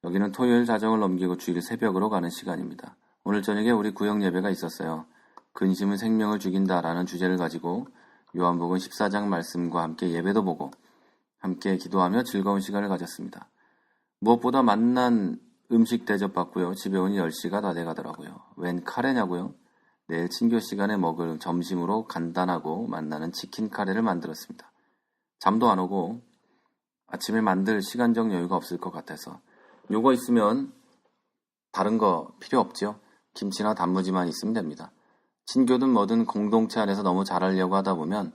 여기는 토요일 자정을 넘기고 주일 새벽으로 가는 시간입니다. 오늘 저녁에 우리 구역 예배가 있었어요. 근심은 생명을 죽인다라는 주제를 가지고 요한복음 14장 말씀과 함께 예배도 보고 함께 기도하며 즐거운 시간을 가졌습니다. 무엇보다 맛난 음식 대접받고요. 집에 오니 10시가 다 돼가더라고요. 웬 카레냐고요? 내일 친교 시간에 먹을 점심으로 간단하고 맛나는 치킨 카레를 만들었습니다. 잠도 안 오고 아침에 만들 시간적 여유가 없을 것 같아서 요거 있으면 다른 거 필요 없죠. 김치나 단무지만 있으면 됩니다. 친교든 뭐든 공동체 안에서 너무 잘하려고 하다 보면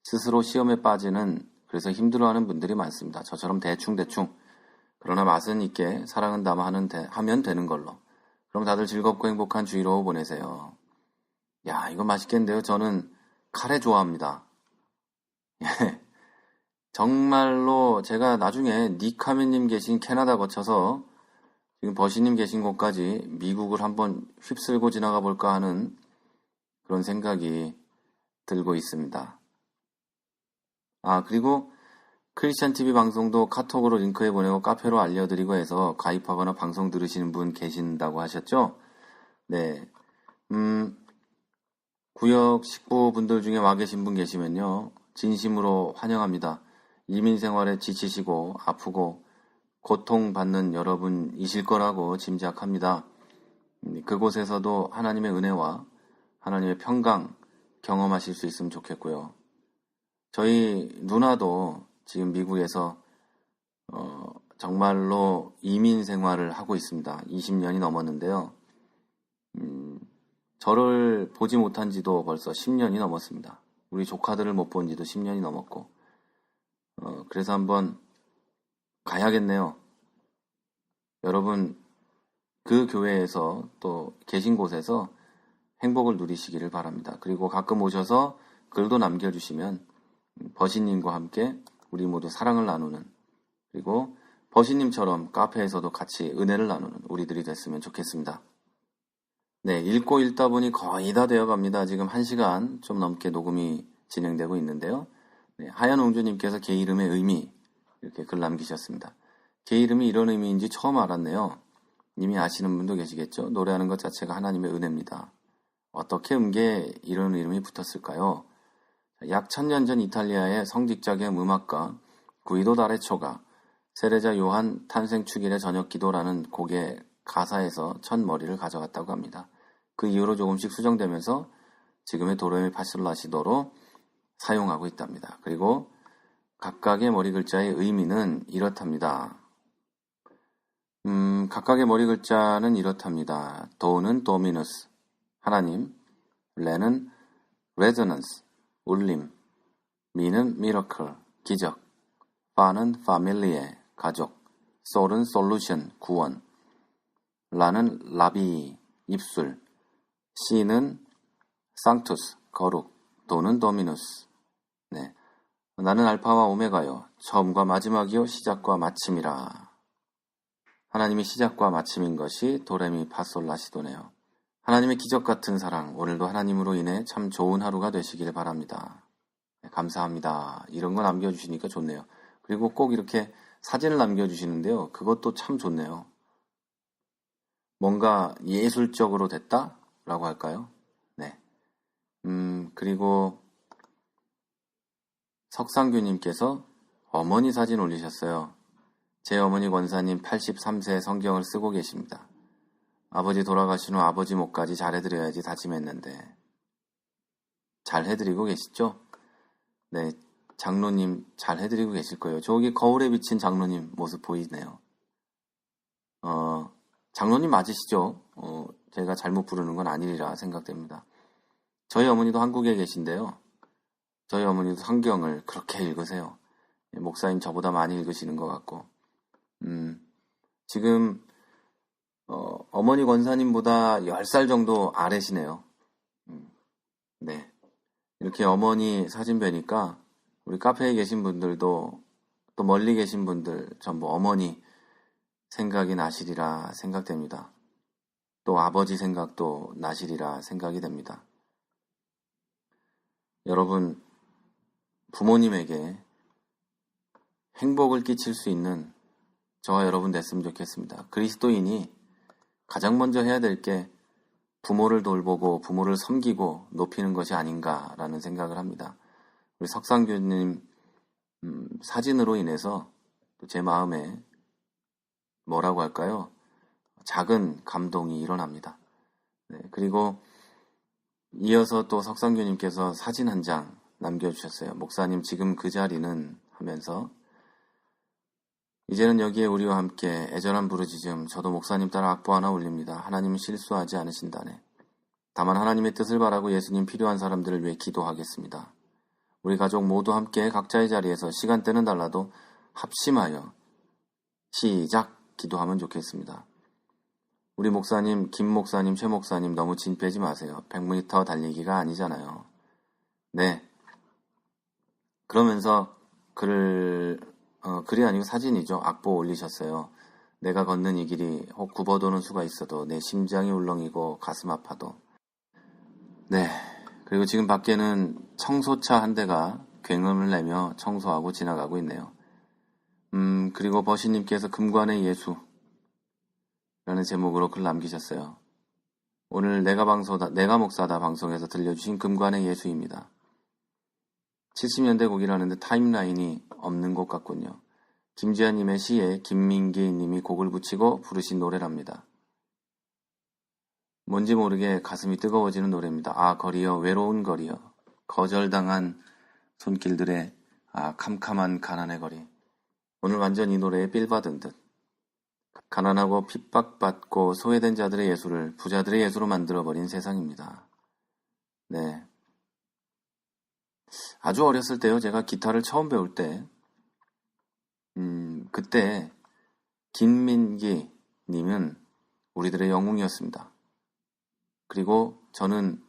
스스로 시험에 빠지는 그래서 힘들어하는 분들이 많습니다. 저처럼 대충 그러나 맛은 있게 사랑은 담아 하면 되는 걸로. 그럼 다들 즐겁고 행복한 주일 오후 보내세요. 야, 이거 맛있겠는데요. 저는 카레 좋아합니다. 예. 정말로 제가 나중에 니카미님 계신 캐나다 거쳐서 지금 버시님 계신 곳까지 미국을 한번 휩쓸고 지나가 볼까 하는 그런 생각이 들고 있습니다. 그리고 크리스찬 TV 방송도 카톡으로 링크해 보내고 카페로 알려드리고 해서 가입하거나 방송 들으시는 분 계신다고 하셨죠? 네. 구역 식구분들 중에 와 계신 분 계시면요. 진심으로 환영합니다. 이민 생활에 지치시고 아프고 고통받는 여러분이실 거라고 짐작합니다. 그곳에서도 하나님의 은혜와 하나님의 평강 경험하실 수 있으면 좋겠고요. 저희 누나도 지금 미국에서 정말로 이민 생활을 하고 있습니다. 20년이 넘었는데요. 저를 보지 못한 지도 벌써 10년이 넘었습니다. 우리 조카들을 못 본 지도 10년이 넘었고 그래서 한번 가야겠네요. 여러분 그 교회에서 또 계신 곳에서 행복을 누리시기를 바랍니다. 그리고 가끔 오셔서 글도 남겨주시면 버시님과 함께 우리 모두 사랑을 나누는 그리고 버시님처럼 카페에서도 같이 은혜를 나누는 우리들이 됐으면 좋겠습니다. 네, 읽고 읽다 보니 거의 다 되어갑니다. 지금 1시간 좀 넘게 녹음이 진행되고 있는데요. 네, 하얀옹주님께서 개 이름의 의미 이렇게 글 남기셨습니다. 개 이름이 이런 의미인지 처음 알았네요. 이미 아시는 분도 계시겠죠. 노래하는 것 자체가 하나님의 은혜입니다. 어떻게 음계에 이런 이름이 붙었을까요? 약 1000년 전 이탈리아의 성직자 겸 음악가 구이도 다레초가 세례자 요한 탄생 축일의 저녁 기도라는 곡의 가사에서 첫 머리를 가져갔다고 합니다. 그 이후로 조금씩 수정되면서 지금의 도레미 파솔라시도로 사용하고 있답니다. 그리고 각각의 머리 글자의 의미는 이렇답니다. 각각의 머리 글자는 이렇답니다. 도는 도미누스, 하나님, 레는 레저넌스, 울림, 미는 미러클, 기적, 파는 파밀리에, 가족, 솔은 솔루션, 구원, 라는 라비, 입술, 시는 상투스, 거룩, 도는 도미누스. 네. 나는 알파와 오메가요, 처음과 마지막이요, 시작과 마침이라. 하나님이 시작과 마침인 것이 도레미 파솔라시도네요. 하나님의 기적 같은 사랑, 오늘도 하나님으로 인해 참 좋은 하루가 되시길 바랍니다. 네, 감사합니다. 이런 거 남겨주시니까 좋네요. 그리고 꼭 이렇게 사진을 남겨주시는데요. 그것도 참 좋네요. 뭔가 예술적으로 됐다? 라고 할까요? 네. 그리고 석상규님께서 어머니 사진 올리셨어요. 제 어머니 권사님 83세 성경을 쓰고 계십니다. 아버지 돌아가신 후 아버지 목까지 잘해드려야지 다짐했는데 잘 해드리고 계시죠? 네, 장로님 잘 해드리고 계실 거예요. 저기 거울에 비친 장로님 모습 보이네요. 장로님 맞으시죠? 제가 잘못 부르는 건 아니리라 생각됩니다. 저희 어머니도 한국에 계신데요. 저희 어머니도 성경을 그렇게 읽으세요. 목사님 저보다 많이 읽으시는 것 같고 지금 어머니 권사님보다 10살 정도 아래시네요. 네, 이렇게 어머니 사진 뵈니까 우리 카페에 계신 분들도 또 멀리 계신 분들 전부 어머니 생각이 나시리라 생각됩니다. 또 아버지 생각도 나시리라 생각이 됩니다. 여러분, 부모님에게 행복을 끼칠 수 있는 저와 여러분 됐으면 좋겠습니다. 그리스도인이 가장 먼저 해야 될 게 부모를 돌보고 부모를 섬기고 높이는 것이 아닌가라는 생각을 합니다. 우리 석상규님 사진으로 인해서 또 제 마음에 뭐라고 할까요? 작은 감동이 일어납니다. 네, 그리고 이어서 또 석상규님께서 사진 한 장 남겨주셨어요. 목사님 지금 그 자리는 하면서 이제는 여기에 우리와 함께 애절한 부르짖음 저도 목사님 따라 악보 하나 올립니다. 하나님은 실수하지 않으신다네. 다만 하나님의 뜻을 바라고 예수님 필요한 사람들을 위해 기도하겠습니다. 우리 가족 모두 함께 각자의 자리에서 시간대는 달라도 합심하여 시작 기도하면 좋겠습니다. 우리 목사님, 김 목사님, 최 목사님 너무 진 빼지 마세요. 100m 달리기가 아니잖아요. 네. 그러면서 글이 아니고 사진이죠. 악보 올리셨어요. 내가 걷는 이 길이 혹 굽어도는 수가 있어도 내 심장이 울렁이고 가슴 아파도. 네. 그리고 지금 밖에는 청소차 한 대가 굉음을 내며 청소하고 지나가고 있네요. 그리고 버시님께서 금관의 예수 라는 제목으로 글 남기셨어요. 오늘 내가 목사다 방송에서 들려주신 금관의 예수입니다. 70년대 곡이라는데 타임라인이 없는 곡 같군요. 김지아님의 시에 김민기님이 곡을 붙이고 부르신 노래랍니다. 뭔지 모르게 가슴이 뜨거워지는 노래입니다. 아, 거리여, 외로운 거리여, 거절당한 손길들의 캄캄한 가난의 거리. 오늘 완전 이 노래에 삘 받은 듯. 가난하고 핍박받고 소외된 자들의 예수를 부자들의 예수로 만들어버린 세상입니다. 네. 아주 어렸을 때요, 제가 기타를 처음 배울 때, 그때 김민기 님은 우리들의 영웅이었습니다. 그리고 저는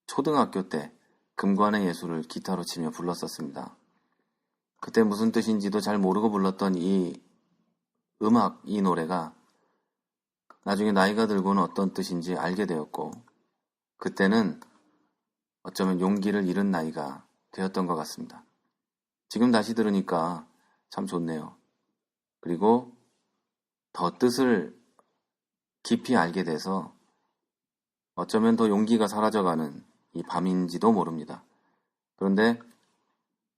초등학교 때 금관의 예수를 기타로 치며 불렀었습니다. 그때 무슨 뜻인지도 잘 모르고 불렀던 이 음악, 이 노래가 나중에 나이가 들고는 어떤 뜻인지 알게 되었고 그때는 어쩌면 용기를 잃은 나이가 되었던 것 같습니다. 지금 다시 들으니까 참 좋네요. 그리고 더 뜻을 깊이 알게 돼서 어쩌면 더 용기가 사라져가는 이 밤인지도 모릅니다. 그런데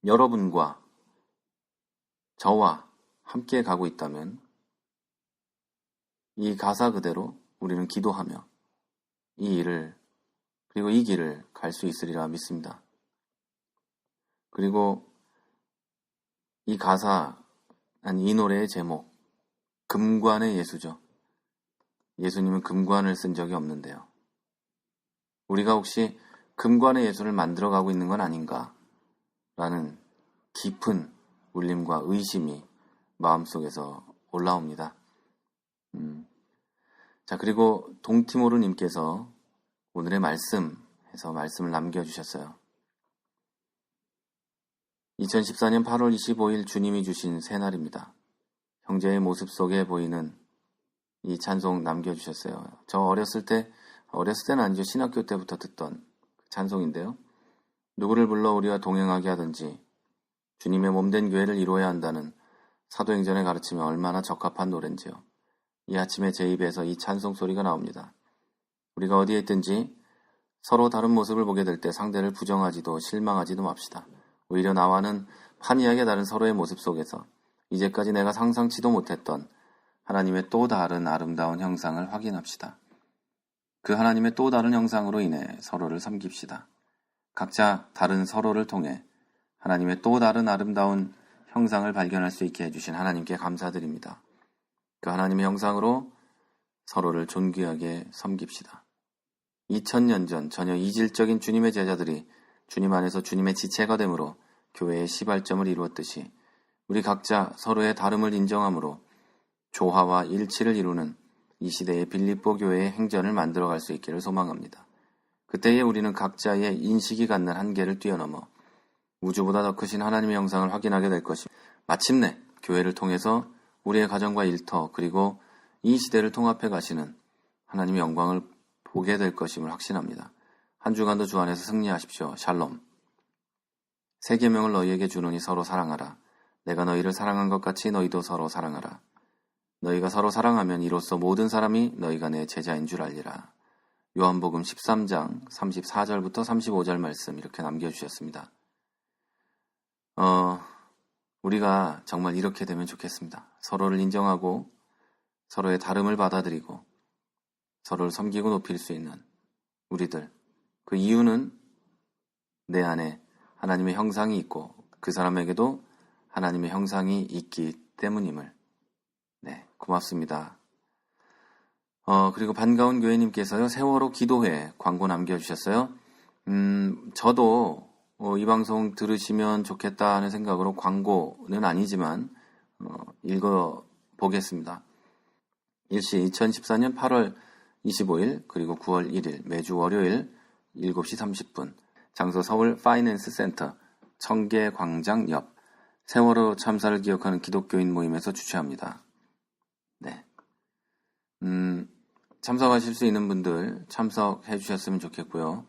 여러분과 저와 함께 가고 있다면 이 가사 그대로 우리는 기도하며 이 일을 그리고 이 길을 갈 수 있으리라 믿습니다. 그리고 이 가사, 아니 이 노래의 제목, 금관의 예수죠. 예수님은 금관을 쓴 적이 없는데요. 우리가 혹시 금관의 예수를 만들어가고 있는 건 아닌가? 라는 깊은 울림과 의심이 마음속에서 올라옵니다. 자, 그리고 동티모르님께서 오늘의 말씀에서 말씀을 남겨주셨어요. 2014년 8월 25일 주님이 주신 새날입니다. 형제의 모습 속에 보이는 이 찬송 남겨주셨어요. 저 어렸을 때는 아니죠. 신학교 때부터 듣던 찬송인데요. 누구를 불러 우리와 동행하게 하든지 주님의 몸된 교회를 이루어야 한다는 사도행전의 가르침에 얼마나 적합한 노래인지요. 이 아침에 제 입에서 이 찬송 소리가 나옵니다. 우리가 어디에 있든지 서로 다른 모습을 보게 될 때 상대를 부정하지도 실망하지도 맙시다. 오히려 나와는 판이하게 다른 서로의 모습 속에서 이제까지 내가 상상치도 못했던 하나님의 또 다른 아름다운 형상을 확인합시다. 그 하나님의 또 다른 형상으로 인해 서로를 섬깁시다. 각자 다른 서로를 통해 하나님의 또 다른 아름다운 형상을 발견할 수 있게 해주신 하나님께 감사드립니다. 그 하나님의 형상으로 서로를 존귀하게 섬깁시다. 2000년 전 전혀 이질적인 주님의 제자들이 주님 안에서 주님의 지체가 되므로 교회의 시발점을 이루었듯이 우리 각자 서로의 다름을 인정함으로 조화와 일치를 이루는 이 시대의 빌립보 교회의 행전을 만들어갈 수 있기를 소망합니다. 그때에 우리는 각자의 인식이 갖는 한계를 뛰어넘어 우주보다 더 크신 하나님의 형상을 확인하게 될 것입니다. 마침내 교회를 통해서 우리의 가정과 일터 그리고 이 시대를 통합해 가시는 하나님의 영광을 보게 될 것임을 확신합니다. 한 주간도 주 안에서 승리하십시오. 샬롬. 새 계명을 너희에게 주노니 서로 사랑하라. 내가 너희를 사랑한 것 같이 너희도 서로 사랑하라. 너희가 서로 사랑하면 이로써 모든 사람이 너희가 내 제자인 줄 알리라. 요한복음 13장 34절부터 35절 말씀 이렇게 남겨주셨습니다. 우리가 정말 이렇게 되면 좋겠습니다. 서로를 인정하고 서로의 다름을 받아들이고 서로를 섬기고 높일 수 있는 우리들. 그 이유는 내 안에 하나님의 형상이 있고 그 사람에게도 하나님의 형상이 있기 때문임을. 네, 고맙습니다. 그리고 반가운 교회님께서요, 세월호 기도회 광고 남겨주셨어요. 저도 이 방송 들으시면 좋겠다 하는 생각으로 광고는 아니지만 읽어보겠습니다. 일시 2014년 8월 25일 그리고 9월 1일 매주 월요일 7시 30분 장소 서울 파이낸스 센터 청계광장 옆 세월호 참사를 기억하는 기독교인 모임에서 주최합니다. 네. 참석하실 수 있는 분들 참석해 주셨으면 좋겠고요.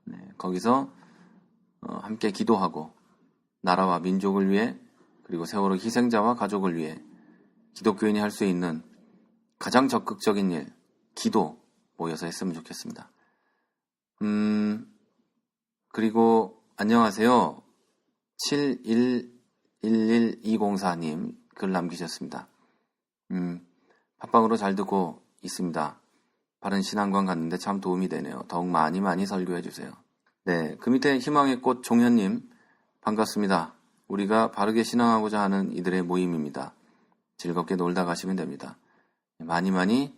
네, 거기서 함께 기도하고 나라와 민족을 위해 그리고 세월호 희생자와 가족을 위해 기독교인이 할 수 있는 가장 적극적인 일, 기도 모여서 했으면 좋겠습니다. 그리고 안녕하세요. 7111204님 글 남기셨습니다. 팟빵으로 잘 듣고 있습니다. 바른 신앙관 갔는데 참 도움이 되네요. 더욱 많이 설교해 주세요. 네, 그 밑에 희망의 꽃 종현님 반갑습니다. 우리가 바르게 신앙하고자 하는 이들의 모임입니다. 즐겁게 놀다 가시면 됩니다. 많이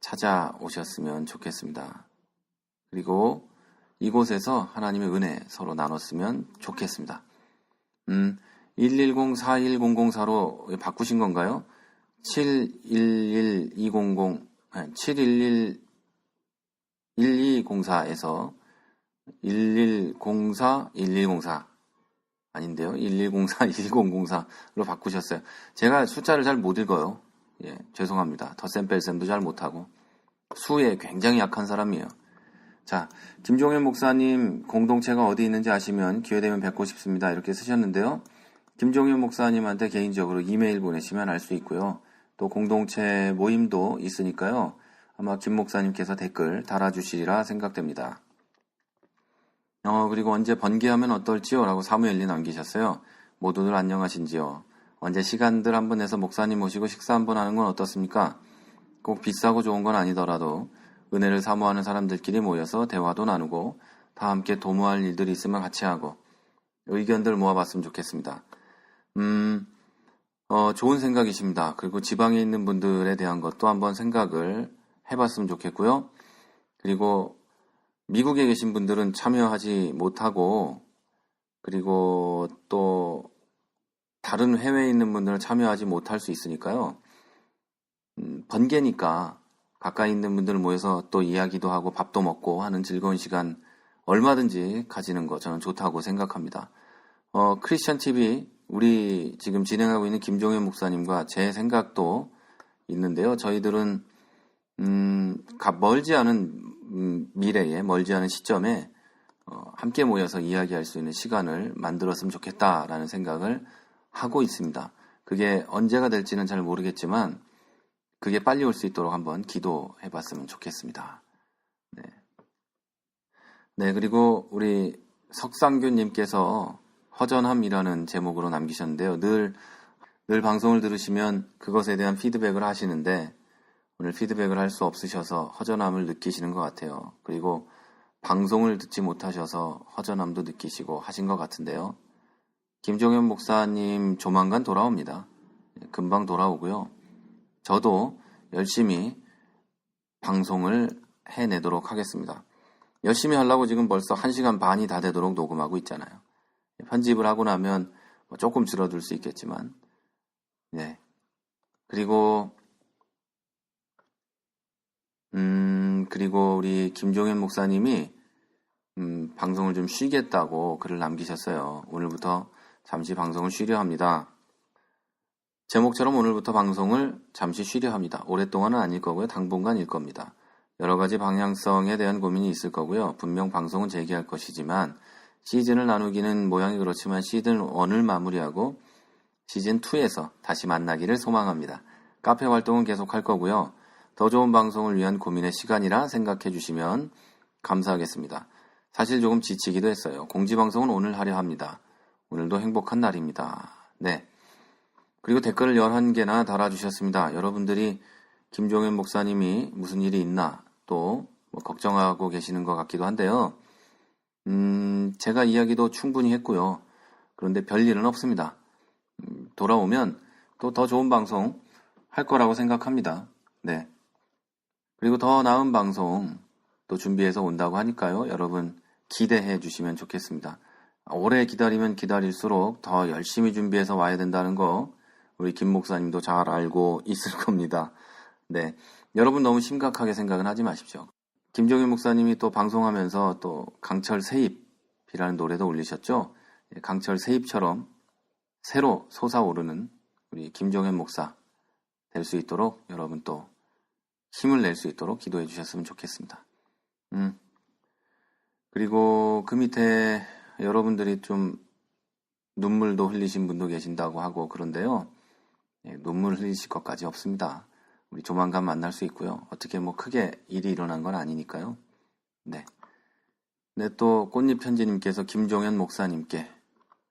찾아오셨으면 좋겠습니다. 그리고 이곳에서 하나님의 은혜 서로 나눴으면 좋겠습니다. 110-4100-4로 바꾸신 건가요? 7111204에서 1104-1104 아닌데요. 1104-1004로 바꾸셨어요. 제가 숫자를 잘 못 읽어요. 예, 죄송합니다. 덧셈 뺄셈도 잘 못하고 수에 굉장히 약한 사람이에요. 자, 김종현 목사님 공동체가 어디 있는지 아시면 기회되면 뵙고 싶습니다. 이렇게 쓰셨는데요. 김종현 목사님한테 개인적으로 이메일 보내시면 알 수 있고요. 또 공동체 모임도 있으니까요. 아마 김 목사님께서 댓글 달아주시리라 생각됩니다. 그리고 언제 번개하면 어떨지요? 라고 사무엘리 남기셨어요. 모두들 안녕하신지요? 언제 시간들 한번 내서 목사님 모시고 식사 한번 하는 건 어떻습니까? 꼭 비싸고 좋은 건 아니더라도 은혜를 사모하는 사람들끼리 모여서 대화도 나누고 다 함께 도모할 일들이 있으면 같이 하고 의견들 모아봤으면 좋겠습니다. 좋은 생각이십니다. 그리고 지방에 있는 분들에 대한 것도 한번 생각을 해봤으면 좋겠고요. 그리고 미국에 계신 분들은 참여하지 못하고 그리고 또 다른 해외에 있는 분들은 참여하지 못할 수 있으니까요. 번개니까 가까이 있는 분들 모여서 또 이야기도 하고 밥도 먹고 하는 즐거운 시간 얼마든지 가지는 거 저는 좋다고 생각합니다. 크리스천 TV 우리 지금 진행하고 있는 김종현 목사님과 제 생각도 있는데요. 저희들은 멀지 않은 미래에 멀지 않은 시점에 함께 모여서 이야기할 수 있는 시간을 만들었으면 좋겠다라는 생각을 하고 있습니다. 그게 언제가 될지는 잘 모르겠지만 그게 빨리 올 수 있도록 한번 기도해 봤으면 좋겠습니다. 네, 그리고 우리 석상규님께서 허전함이라는 제목으로 남기셨는데요. 늘 방송을 들으시면 그것에 대한 피드백을 하시는데 오늘 피드백을 할 수 없으셔서 허전함을 느끼시는 것 같아요. 그리고 방송을 듣지 못하셔서 허전함도 느끼시고 하신 것 같은데요. 김종현 목사님 조만간 돌아옵니다. 금방 돌아오고요. 저도 열심히 방송을 해내도록 하겠습니다. 열심히 하려고 지금 벌써 1시간 반이 다 되도록 녹음하고 있잖아요. 편집을 하고 나면 조금 줄어들 수 있겠지만 네. 그리고 우리 김종현 목사님이 방송을 좀 쉬겠다고 글을 남기셨어요. 오늘부터 잠시 방송을 쉬려 합니다. 제목처럼 오늘부터 방송을 잠시 쉬려 합니다. 오랫동안은 아닐 거고요. 당분간일 겁니다. 여러 가지 방향성에 대한 고민이 있을 거고요. 분명 방송은 재개할 것이지만 시즌을 나누기는 모양이 그렇지만 시즌 1을 마무리하고 시즌 2에서 다시 만나기를 소망합니다. 카페 활동은 계속할 거고요. 더 좋은 방송을 위한 고민의 시간이라 생각해 주시면 감사하겠습니다. 사실 조금 지치기도 했어요. 공지방송은 오늘 하려 합니다. 오늘도 행복한 날입니다. 네. 그리고 댓글을 11개나 달아주셨습니다. 여러분들이 김종현 목사님이 무슨 일이 있나 또 걱정하고 계시는 것 같기도 한데요. 제가 이야기도 충분히 했고요. 그런데 별일은 없습니다. 돌아오면 또 더 좋은 방송 할 거라고 생각합니다. 네. 그리고 더 나은 방송 또 준비해서 온다고 하니까요. 여러분 기대해 주시면 좋겠습니다. 오래 기다리면 기다릴수록 더 열심히 준비해서 와야 된다는 거 우리 김 목사님도 잘 알고 있을 겁니다. 네. 여러분 너무 심각하게 생각은 하지 마십시오. 김종현 목사님이 또 방송하면서 또 강철 세입이라는 노래도 올리셨죠. 강철 세입처럼 새로 솟아오르는 우리 김종현 목사 될 수 있도록 여러분 또 힘을 낼 수 있도록 기도해 주셨으면 좋겠습니다. 그리고 그 밑에 여러분들이 좀 눈물도 흘리신 분도 계신다고 하고 그런데요. 눈물 흘리실 것까지 없습니다. 우리 조만간 만날 수 있고요. 어떻게 크게 일이 일어난 건 아니니까요. 네. 네, 또 꽃잎 편지님께서 김종현 목사님께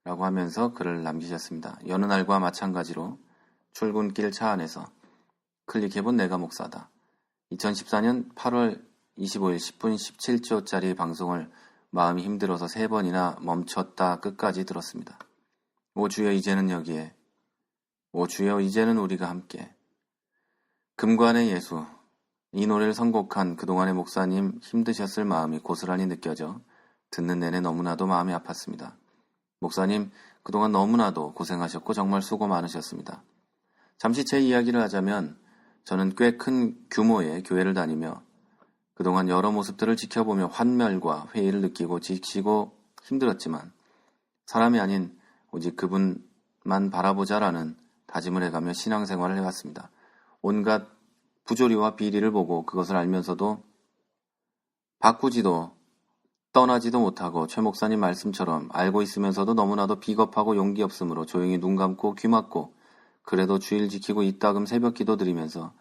라고 하면서 글을 남기셨습니다. 여느 날과 마찬가지로 출근길 차 안에서 클릭해본 내가 목사다. 2014년 8월 25일 10분 17초짜리 방송을 마음이 힘들어서 3번이나 멈췄다 끝까지 들었습니다. 오 주여 이제는 여기에 오 주여 이제는 우리가 함께 금관의 예수 이 노래를 선곡한 그동안의 목사님 힘드셨을 마음이 고스란히 느껴져 듣는 내내 너무나도 마음이 아팠습니다. 목사님 그동안 너무나도 고생하셨고 정말 수고 많으셨습니다. 잠시 제 이야기를 하자면 저는 꽤 큰 규모의 교회를 다니며 그동안 여러 모습들을 지켜보며 환멸과 회의를 느끼고 지치고 힘들었지만 사람이 아닌 오직 그분만 바라보자라는 다짐을 해가며 신앙생활을 해왔습니다. 온갖 부조리와 비리를 보고 그것을 알면서도 바꾸지도 떠나지도 못하고 최 목사님 말씀처럼 알고 있으면서도 너무나도 비겁하고 용기 없으므로 조용히 눈 감고 귀 막고 그래도 주일 지키고 이따금 새벽 기도 드리면서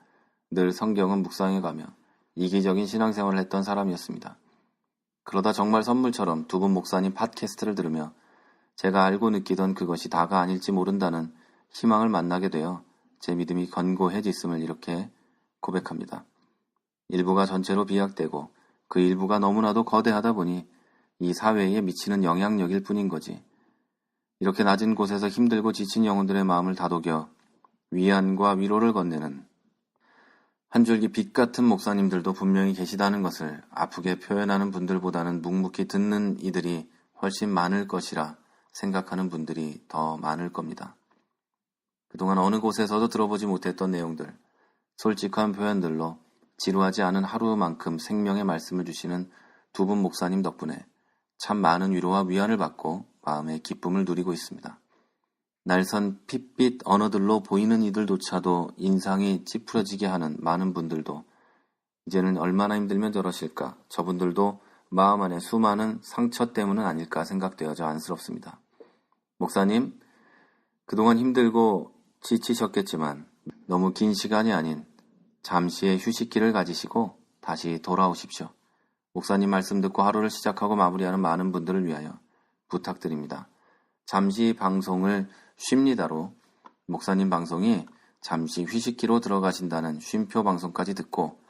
늘 성경은 묵상해가며 이기적인 신앙생활을 했던 사람이었습니다. 그러다 정말 선물처럼 두 분 목사님 팟캐스트를 들으며 제가 알고 느끼던 그것이 다가 아닐지 모른다는 희망을 만나게 되어 제 믿음이 견고해졌음을 이렇게 고백합니다. 일부가 전체로 비약되고 그 일부가 너무나도 거대하다 보니 이 사회에 미치는 영향력일 뿐인 거지. 이렇게 낮은 곳에서 힘들고 지친 영혼들의 마음을 다독여 위안과 위로를 건네는 한 줄기 빛 같은 목사님들도 분명히 계시다는 것을 아프게 표현하는 분들보다는 묵묵히 듣는 이들이 훨씬 많을 것이라 생각하는 분들이 더 많을 겁니다. 그동안 어느 곳에서도 들어보지 못했던 내용들, 솔직한 표현들로 지루하지 않은 하루만큼 생명의 말씀을 주시는 두 분 목사님 덕분에 참 많은 위로와 위안을 받고 마음의 기쁨을 누리고 있습니다. 날선 핏빛 언어들로 보이는 이들조차도 인상이 찌푸려지게 하는 많은 분들도 이제는 얼마나 힘들면 저러실까, 저분들도 마음 안에 수많은 상처 때문은 아닐까 생각되어져 안쓰럽습니다. 목사님, 그동안 힘들고 지치셨겠지만 너무 긴 시간이 아닌 잠시의 휴식기를 가지시고 다시 돌아오십시오. 목사님 말씀 듣고 하루를 시작하고 마무리하는 많은 분들을 위하여 부탁드립니다. 잠시 방송을 쉽니다로 목사님 방송이 잠시 휴식기로 들어가신다는 쉼표 방송까지 듣고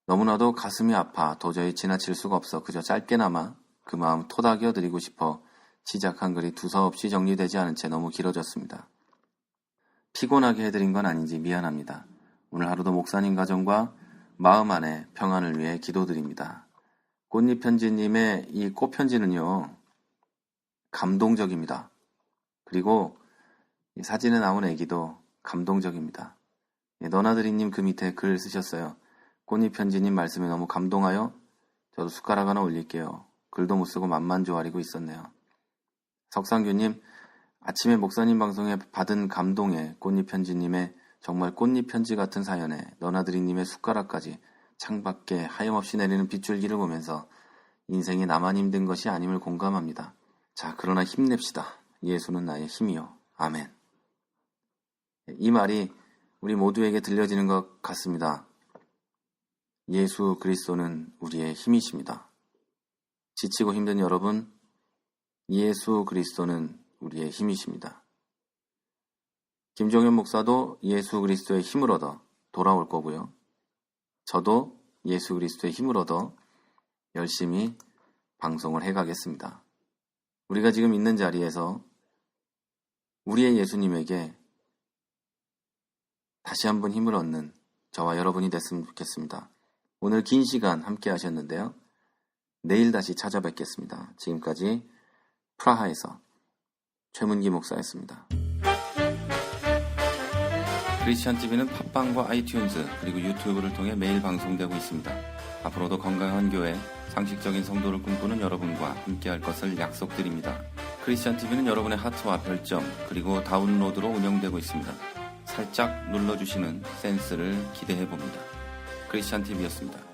너무나도 가슴이 아파 도저히 지나칠 수가 없어 그저 짧게나마 그 마음 토닥여 드리고 싶어 시작한 글이 두서없이 정리되지 않은 채 너무 길어졌습니다. 피곤하게 해드린 건 아닌지 미안합니다. 오늘 하루도 목사님 가정과 마음 안에 평안을 위해 기도드립니다. 꽃잎편지님의 이 꽃편지는요, 감동적입니다. 그리고 이 사진에 나온 애기도 감동적입니다. 너나드리님 그 밑에 글 쓰셨어요. 꽃잎편지님 말씀에 너무 감동하여 저도 숟가락 하나 올릴게요. 글도 못 쓰고 맘만 조아리고 있었네요. 석상규님, 아침에 목사님 방송에 받은 감동에 꽃잎편지님의 정말 꽃잎편지 같은 사연에 너나드리님의 숟가락까지 창밖에 하염없이 내리는 빗줄기를 보면서 인생이 나만 힘든 것이 아님을 공감합니다. 자, 그러나 힘냅시다. 예수는 나의 힘이요. 아멘. 이 말이 우리 모두에게 들려지는 것 같습니다. 예수 그리스도는 우리의 힘이십니다. 지치고 힘든 여러분, 예수 그리스도는 우리의 힘이십니다. 김종현 목사도 예수 그리스도의 힘을 얻어 돌아올 거고요. 저도 예수 그리스도의 힘을 얻어 열심히 방송을 해가겠습니다. 우리가 지금 있는 자리에서 우리의 예수님에게 다시 한번 힘을 얻는 저와 여러분이 됐으면 좋겠습니다. 오늘 긴 시간 함께 하셨는데요. 내일 다시 찾아뵙겠습니다. 지금까지 프라하에서 최문기 목사였습니다. 크리스천TV는 팟빵과 아이튠즈 그리고 유튜브를 통해 매일 방송되고 있습니다. 앞으로도 건강한 교회, 상식적인 성도를 꿈꾸는 여러분과 함께할 것을 약속드립니다. 크리스천TV는 여러분의 하트와 별점 그리고 다운로드로 운영되고 있습니다. 살짝 눌러주시는 센스를 기대해봅니다. 크리스천TV였습니다.